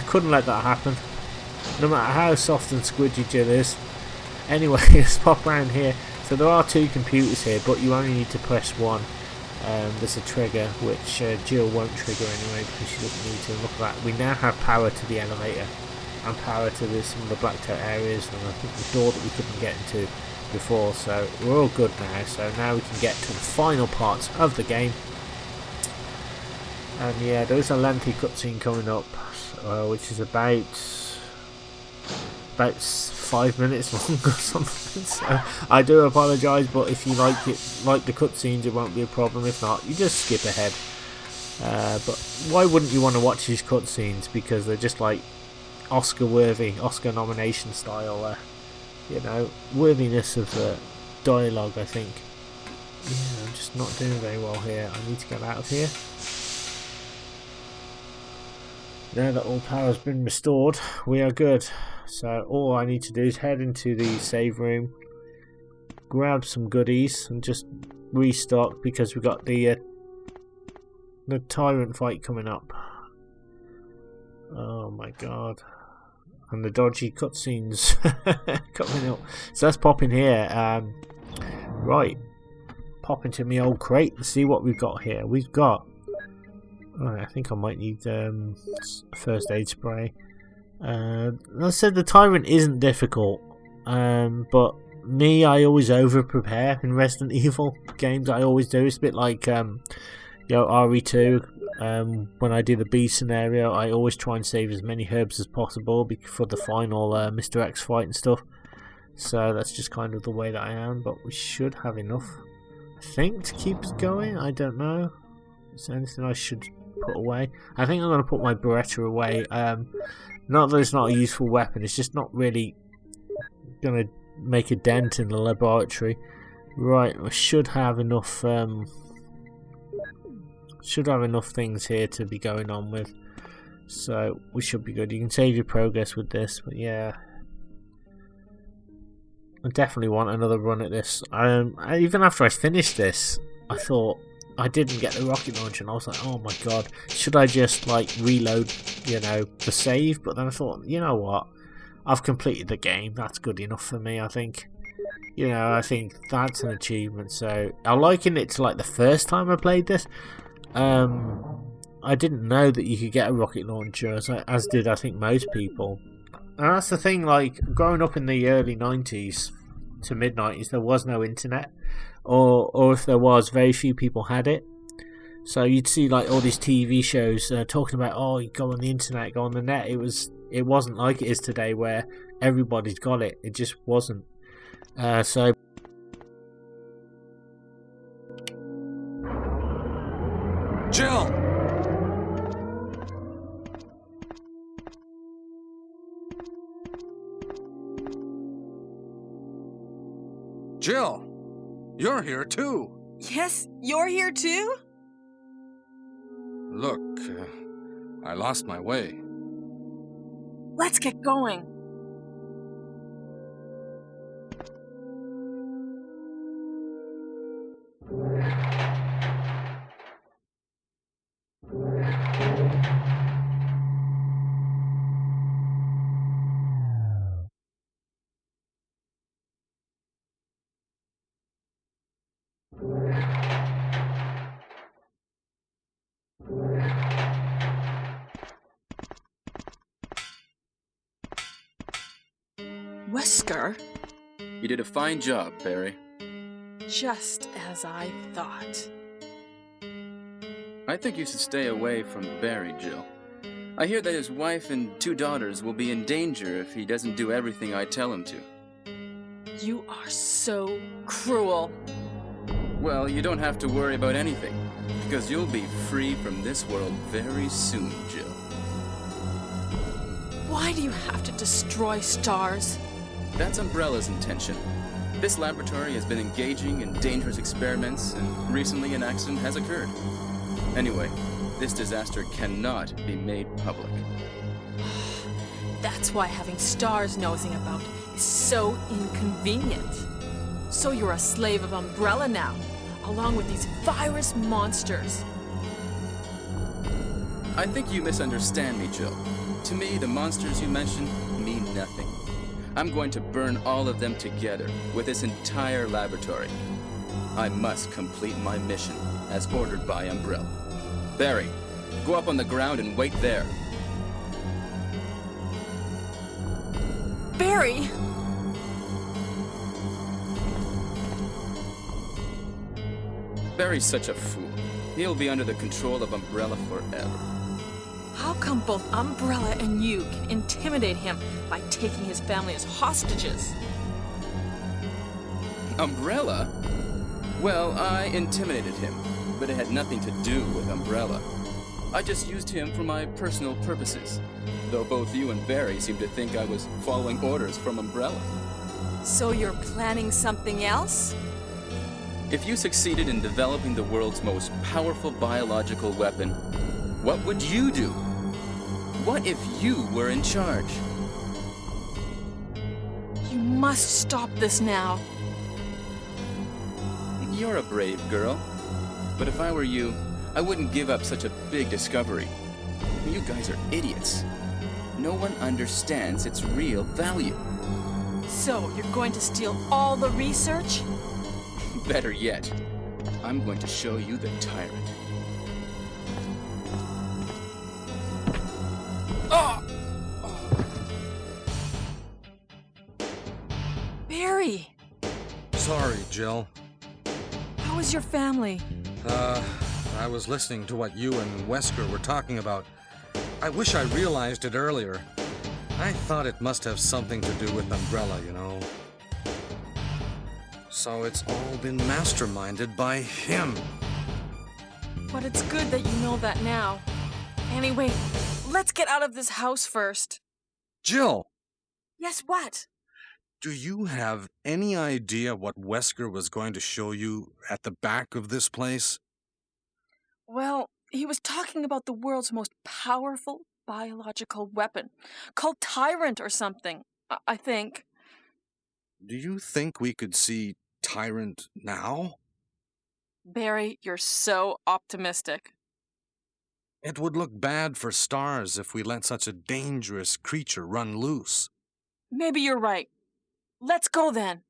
Couldn't let that happen. No matter how soft and squidgy Jill is. Anyway, let's pop around here. So there are two computers here, but you only need to press one. There's a trigger which Jill won't trigger anyway because she doesn't need to. Look at that. We now have power to the elevator and power to some of the Blacktown areas, and I think the door that we couldn't get into before. So we're all good now. So now we can get to the final parts of the game. And yeah, there's a lengthy cutscene coming up, which is about 5 minutes long or something. So I do apologise, but if you like the cutscenes, it won't be a problem. If not, you just skip ahead. But why wouldn't you want to watch these cutscenes? Because they're just like Oscar-worthy, Oscar nomination style. Worthiness of the dialogue. I think. Yeah, I'm just not doing very well here. I need to get out of here. Now that all power has been restored, we are good. So all I need to do is head into the save room, grab some goodies, and just restock because we've got the tyrant fight coming up. Oh my god. And the dodgy cutscenes coming up. So let's pop in here. Right. Pop into my old crate and see what we've got here. We've got... I think I might need first aid spray. As I said, the tyrant isn't difficult, but me, I always over prepare in Resident Evil games. I always do. It's a bit like RE2. When I do the B scenario, I always try and save as many herbs as possible for the final Mr. X fight and stuff. So that's just kind of the way that I am. But we should have enough, I think, to keep us going. I don't know. Is there anything I should put away? I think I'm going to put my Beretta away. Not that it's not a useful weapon, it's just not really going to make a dent in the laboratory. Right, I should have enough things here to be going on with, so we should be good. You can save your progress with this, but yeah, I definitely want another run at this. Even after I finished this, I thought I didn't get the rocket launcher, and I was like, oh my god, should I just like reload, the save? But then I thought, you know what, I've completed the game, that's good enough for me. I think I think that's an achievement. So I liken it to like the first time I played this. I didn't know that you could get a rocket launcher, as did I think most people. And that's the thing, like growing up in the early 90s to mid 90s, there was no internet. Or if there was, very few people had it. So you'd see like all these TV shows talking about, oh, you go on the internet, go on the net. It wasn't like it is today, where everybody's got it. It just wasn't. So Jill! Jill! You're here too! Yes, you're here too? Look, I lost my way. Let's get going. Wesker? You did a fine job, Barry. Just as I thought. I think you should stay away from Barry, Jill. I hear that his wife and 2 daughters will be in danger if he doesn't do everything I tell him to. You are so cruel. Well, you don't have to worry about anything, because you'll be free from this world very soon, Jill. Why do you have to destroy stars? That's Umbrella's intention. This laboratory has been engaging in dangerous experiments, and recently an accident has occurred. Anyway, this disaster cannot be made public. That's why having stars nosing about is so inconvenient. So you're a slave of Umbrella now, along with these virus monsters. I think you misunderstand me, Jill. To me, the monsters you mentioned mean nothing. I'm going to burn all of them together with this entire laboratory. I must complete my mission. as ordered by Umbrella. Barry, go up on the ground and wait there. Barry! Barry's such a fool. He'll be under the control of Umbrella forever. How come both Umbrella and you can intimidate him by taking his family as hostages? Umbrella? Well, I intimidated him, but it had nothing to do with Umbrella. I just used him for my personal purposes, though both you and Barry seem to think I was following orders from Umbrella. So you're planning something else? If you succeeded in developing the world's most powerful biological weapon, what would you do? What if you were in charge? You must stop this now. You're a brave girl. But if I were you, I wouldn't give up such a big discovery. You guys are idiots. No one understands its real value. So you're going to steal all the research? Better yet, I'm going to show you the tyrant. Barry! Sorry, Jill. How is your family? I was listening to what you and Wesker were talking about. I wish I realized it earlier. I thought it must have something to do with Umbrella, you know. So it's all been masterminded by him. But it's good that you know that now. Anyway, let's get out of this house first. Jill, Yes, what? do you have any idea what Wesker was going to show you at the back of this place? Well, he was talking about the world's most powerful biological weapon, called Tyrant or something, I think. Do you think we could see Tyrant now? Barry, you're so optimistic. It would look bad for Stars if we let such a dangerous creature run loose. Maybe you're right. Let's go then.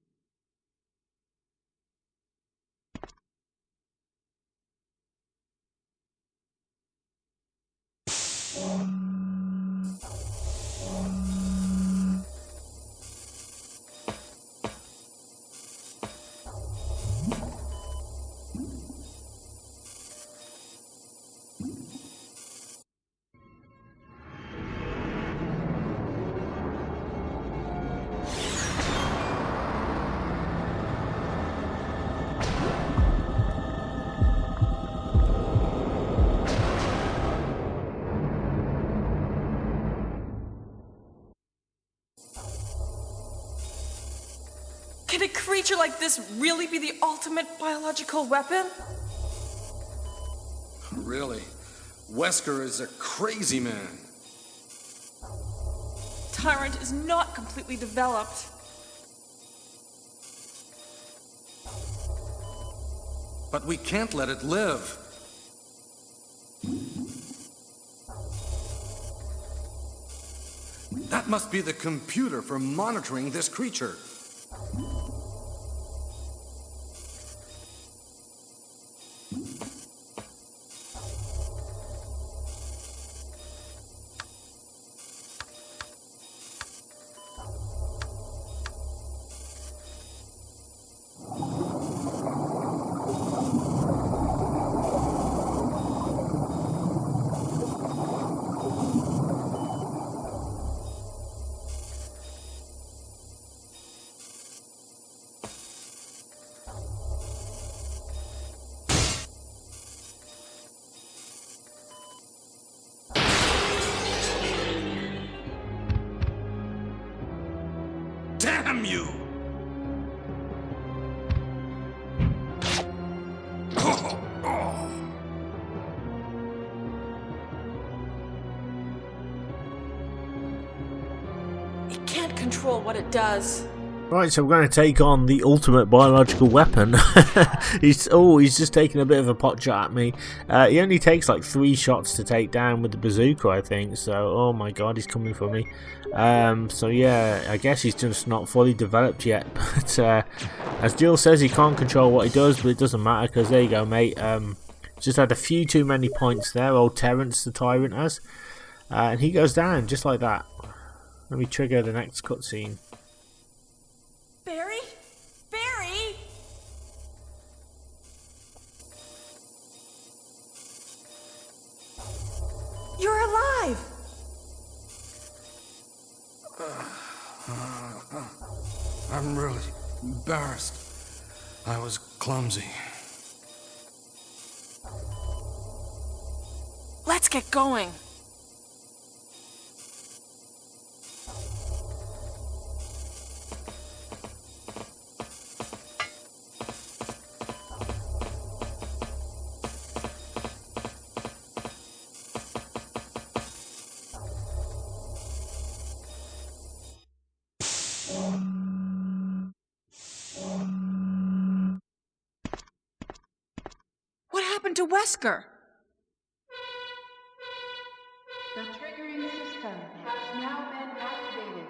Can a creature like this really be the ultimate biological weapon? Really? Wesker is a crazy man. Tyrant is not completely developed. But we can't let it live. That must be the computer for monitoring this creature. Damn you! It can't control what it does. Right, so we're going to take on the ultimate biological weapon. he's just taking a bit of a pot shot at me. He only takes like 3 shots to take down with the bazooka, I think. So, oh my god, he's coming for me. So yeah, I guess he's just not fully developed yet. But as Jill says, he can't control what he does, but it doesn't matter because there you go, mate. Just had a few too many points there. Old Terrence, the tyrant, has. And he goes down just like that. Let me trigger the next cutscene. Barry? Barry? You're alive! I'm really embarrassed. I was clumsy. Let's get going. What happened to Wesker? The triggering system has now been activated.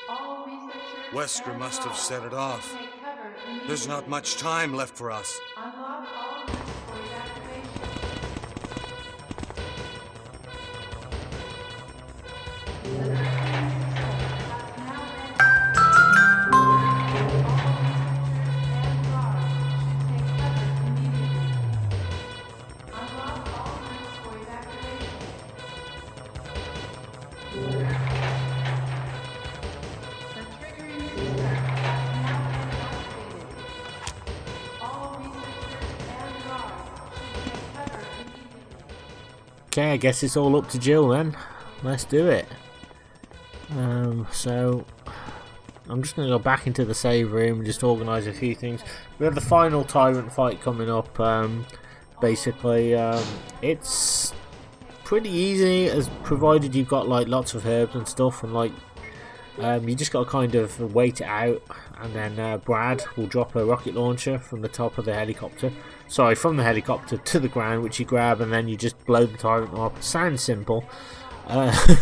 All researchers Wesker must have set it off. take cover immediately. There's not much time left for us. Unlock all rooms for evacuation. The triggering system has now been activated. All researchers and guards take cover immediately. Unlock all rooms for evacuation. The triggering system has now been activated. All researchers and guards should take cover immediately. Okay, I guess it's all up to Jill then. Let's do it. So I'm just going to go back into the save room and just organise a few things. We have the final tyrant fight coming up. Basically, it's pretty easy, as provided you've got like lots of herbs and stuff, and like you just got to kind of wait it out, and then Brad will drop a rocket launcher from the top of the helicopter. Sorry, from the helicopter to the ground, which you grab, and then you just blow the tyrant up. Sounds simple.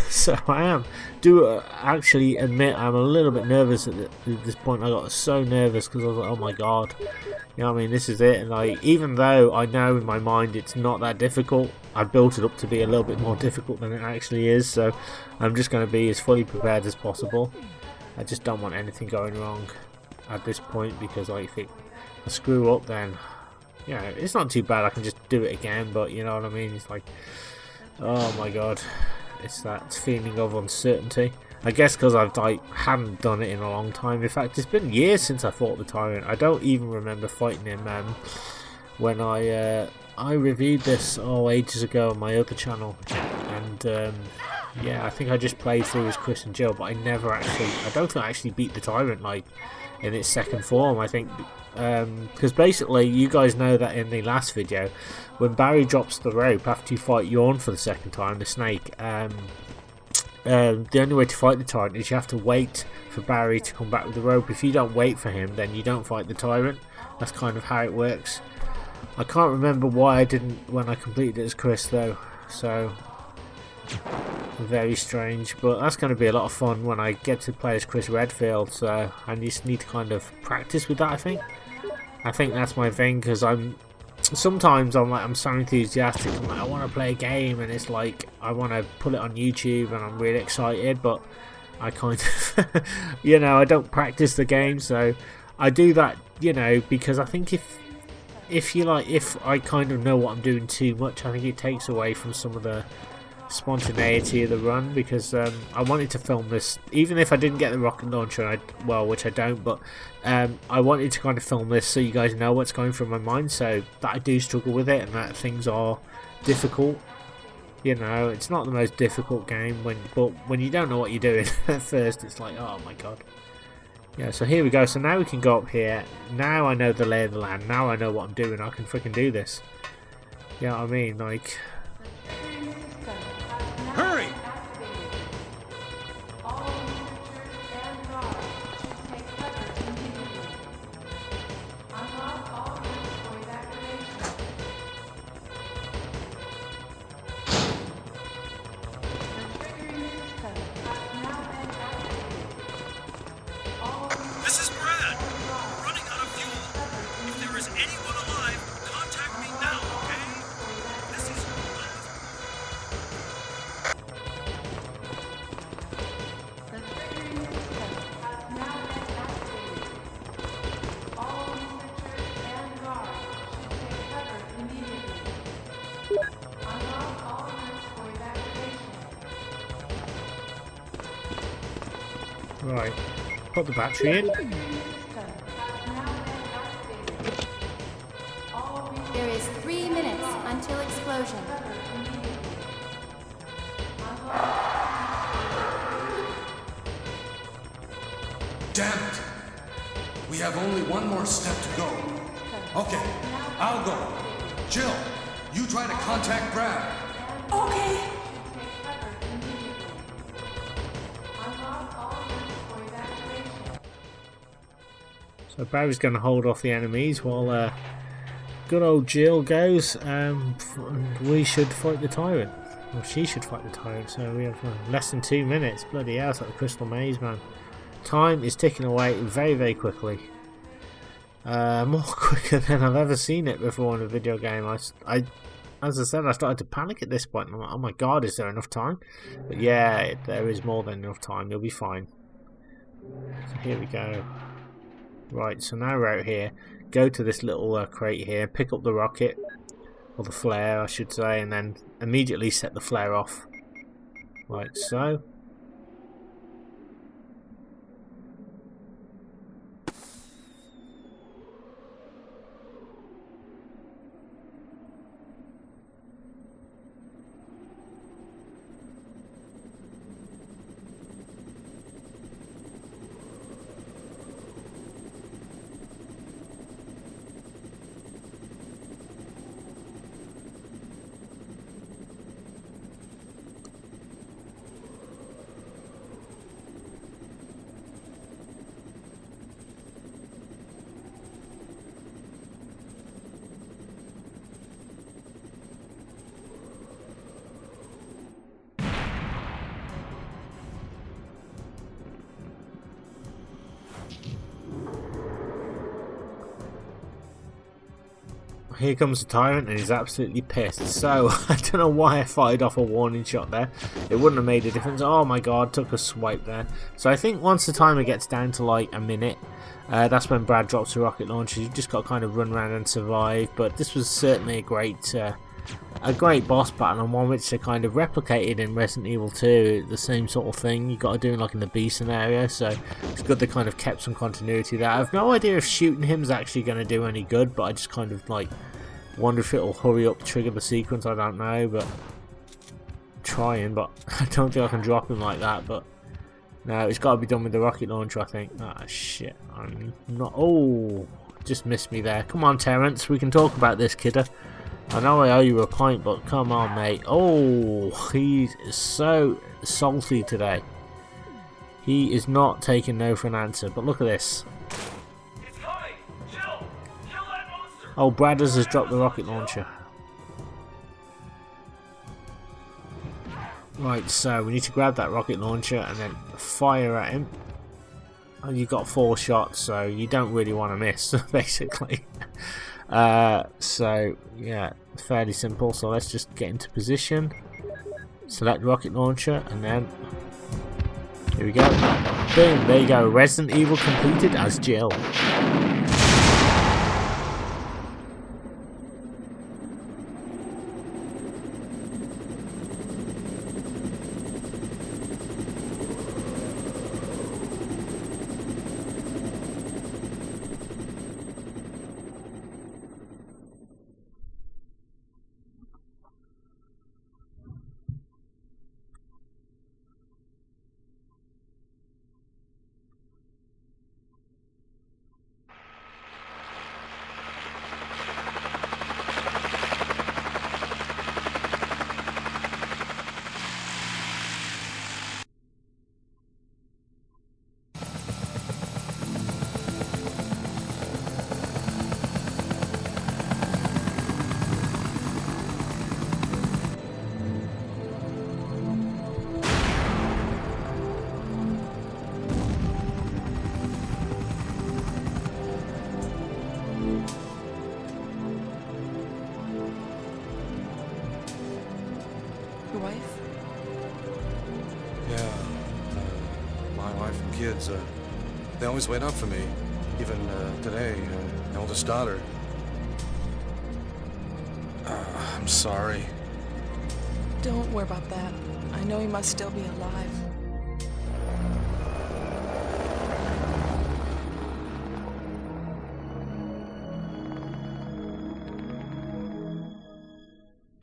So I actually admit I'm a little bit nervous at this point. I got so nervous because I was like, oh my god, you know what I mean, this is it. And like, even though I know in my mind it's not that difficult, I built it up to be a little bit more difficult than it actually is. So I'm just going to be as fully prepared as possible. I just don't want anything going wrong at this point, because like, if I screw up, then yeah, it's not too bad. I can just do it again, but you know what I mean. It's like, oh my god. It's that feeling of uncertainty. I guess because I've hadn't done it in a long time. In fact, it's been years since I fought the tyrant. I don't even remember fighting him when I reviewed this ages ago on my other channel. And yeah, I think I just played through as Chris and Jill, but I don't think I actually beat the tyrant like in its second form. I think because basically you guys know that in the last video, when Barry drops the rope after you fight Yawn for the second time, the snake, the only way to fight the tyrant is you have to wait for Barry to come back with the rope. If you don't wait for him, then you don't fight the tyrant. That's kind of how it works. I can't remember why I didn't when I completed it as Chris though, so very strange, but that's going to be a lot of fun when I get to play as Chris Redfield. So I just need to kind of practice with that. I think that's my thing, because sometimes I'm so enthusiastic. I'm like, I want to play a game, and it's like I want to put it on YouTube, and I'm really excited, but I kind of I don't practice the game. So I do that, because I think if I kind of know what I'm doing too much, I think it takes away from some of the spontaneity of the run, because I wanted to film this even if I didn't get the rocket launcher, which I don't, but I wanted to kind of film this so you guys know what's going through my mind, so that I do struggle with it and that things are difficult. It's not the most difficult game, but when you don't know what you're doing at first, it's like, oh my god. Yeah, so here we go. So now we can go up here. Now I know the lay of the land. Now I know what I'm doing. I can freaking do this. You know what I mean? Like, Hurry! All researchers and guards should take cover immediately. Unlock all rooms for evacuation. The triggering system has now been activated. All This is Brad. researchers and guards Running out of fuel. cover If there is immediately. anyone alive, contact me now. Right. Put the battery in. There is 3 minutes until explosion. Damn it! We have only one more step to go. Okay, I'll go. Jill, you try to contact Brad. Okay. So Barry's going to hold off the enemies while good old Jill goes. And we should fight the tyrant. Or she should fight the tyrant. So we have less than 2 minutes. Bloody hell, it's like the Crystal Maze, man. Time is ticking away very, very quickly. More quicker than I've ever seen it before in a video game. As I said, I started to panic at this point. And I'm like, oh my god, is there enough time? But yeah, there is more than enough time. You'll be fine. So here we go. Right, so now we're out here. Go to this little crate here, pick up the rocket, or the flare I should say, and then immediately set the flare off. Like so. Here comes the tyrant and he's absolutely pissed. So I don't know why I fired off a warning shot there. It wouldn't have made a difference. Oh my god, took a swipe there. So I think once the timer gets down to like a minute, that's when Brad drops the rocket launcher. You've just got to kind of run around and survive. But this was certainly a great boss battle, and one which they kind of replicated in Resident Evil 2. The same sort of thing you got to do like in the B scenario. So it's good they kind of kept some continuity there. I have no idea if shooting him is actually going to do any good, but I just kind of like wonder if it'll hurry up, trigger the sequence. I don't know, but trying. But I don't think I can drop him like that. But no, it's got to be done with the rocket launcher, I think. Ah, shit. I'm not. Oh, just missed me there. Come on, Terrence. We can talk about this, kidder. I know I owe you a pint, but come on, mate. Oh, he is so salty today. He is not taking no for an answer. But look at this. It's coming! Jill! Kill that monster! Oh, Brad has dropped the rocket launcher. Right, so we need to grab that rocket launcher and then fire at him. And you've got 4 shots, so you don't really want to miss, basically. So yeah, fairly simple. So let's just get into position, select rocket launcher, and then here we go. Boom, there you go. Resident Evil completed as Jill. Your wife? Yeah, my wife and kids, they always wait up for me. Even today, my oldest daughter. I'm sorry. Don't worry about that. I know he must still be alive.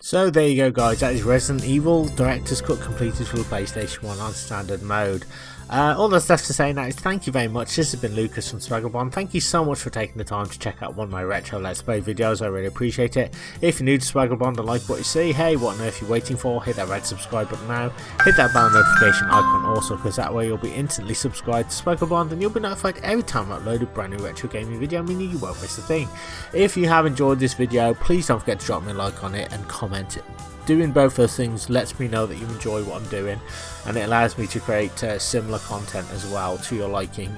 So there you go guys, that is Resident Evil Director's Cut completed for the PlayStation 1 on standard mode. All that's left to say now is thank you very much. This has been Lucas from Swaggerbond. Thank you so much for taking the time to check out one of my retro Let's Play videos. I really appreciate it. If you're new to Swaggerbond and like what you see, hey, what on earth are you waiting for? Hit that red subscribe button now. Hit that bell notification icon also, because that way you'll be instantly subscribed to Swaggerbond and you'll be notified every time I upload a brand new retro gaming video, meaning you won't miss a thing. If you have enjoyed this video, please don't forget to drop me a like on it and comment it. Doing both those things lets me know that you enjoy what I'm doing, and it allows me to create similar content as well to your liking.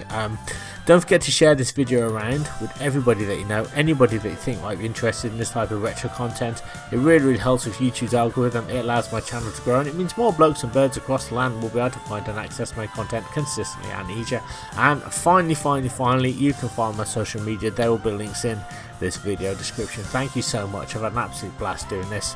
Don't forget to share this video around with everybody that you know, anybody that you think might be interested in this type of retro content. It really helps with YouTube's algorithm. It allows my channel to grow, and it means more blokes and birds across the land will be able to find and access my content consistently and easier. And finally, you can find my social media. There will be links in this video description. Thank you so much. I've had an absolute blast doing this.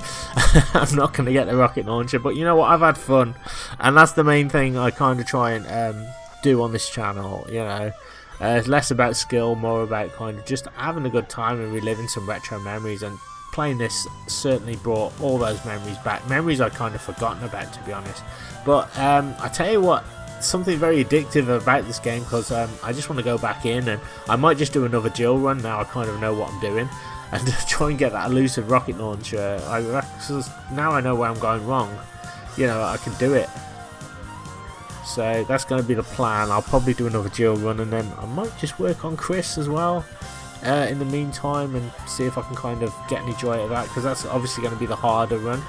I'm not going to get the rocket launcher, but you know what, I've had fun, and that's the main thing I kind of try and do on this channel. You know, it's less about skill, more about kind of just having a good time and reliving some retro memories, and playing this certainly brought all those memories back, memories I'd kind of forgotten about, to be honest. But I tell you what, something very addictive about this game, because I just want to go back in, and I might just do another Jill run now I kind of know what I'm doing, and try and get that elusive rocket launcher. Now I know where I'm going wrong, you know, I can do it. So that's going to be the plan. I'll probably do another Jill run, and then I might just work on Chris as well in the meantime, and see if I can kind of get any joy out of that, because that's obviously going to be the harder run.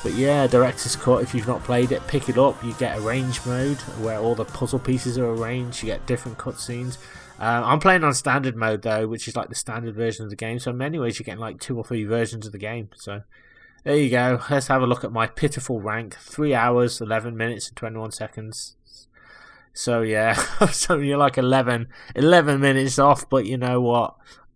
But yeah, Director's Cut, if you've not played it, pick it up. You get arrange mode where all the puzzle pieces are arranged. You get different cutscenes. I'm playing on standard mode though, which is like the standard version of the game. So in many ways you're getting like 2 or 3 versions of the game. So there you go. Let's have a look at my pitiful rank. 3 hours, 11 minutes and 21 seconds. So yeah, so you're like 11 minutes off, but you know what?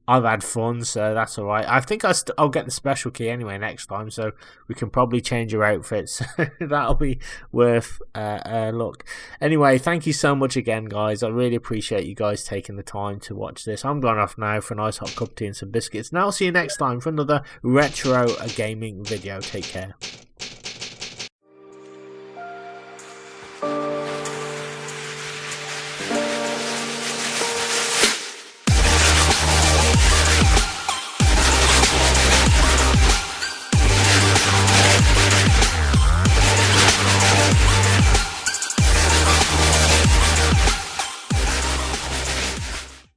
I've had fun, so that's alright. I think I'll get the special key anyway next time, so we can probably change your outfits. That'll be worth a look. Anyway, thank you so much again, guys. I really appreciate you guys taking the time to watch this. I'm going off now for a nice hot cup of tea and some biscuits. Now I'll see you next time for another retro gaming video. Take care.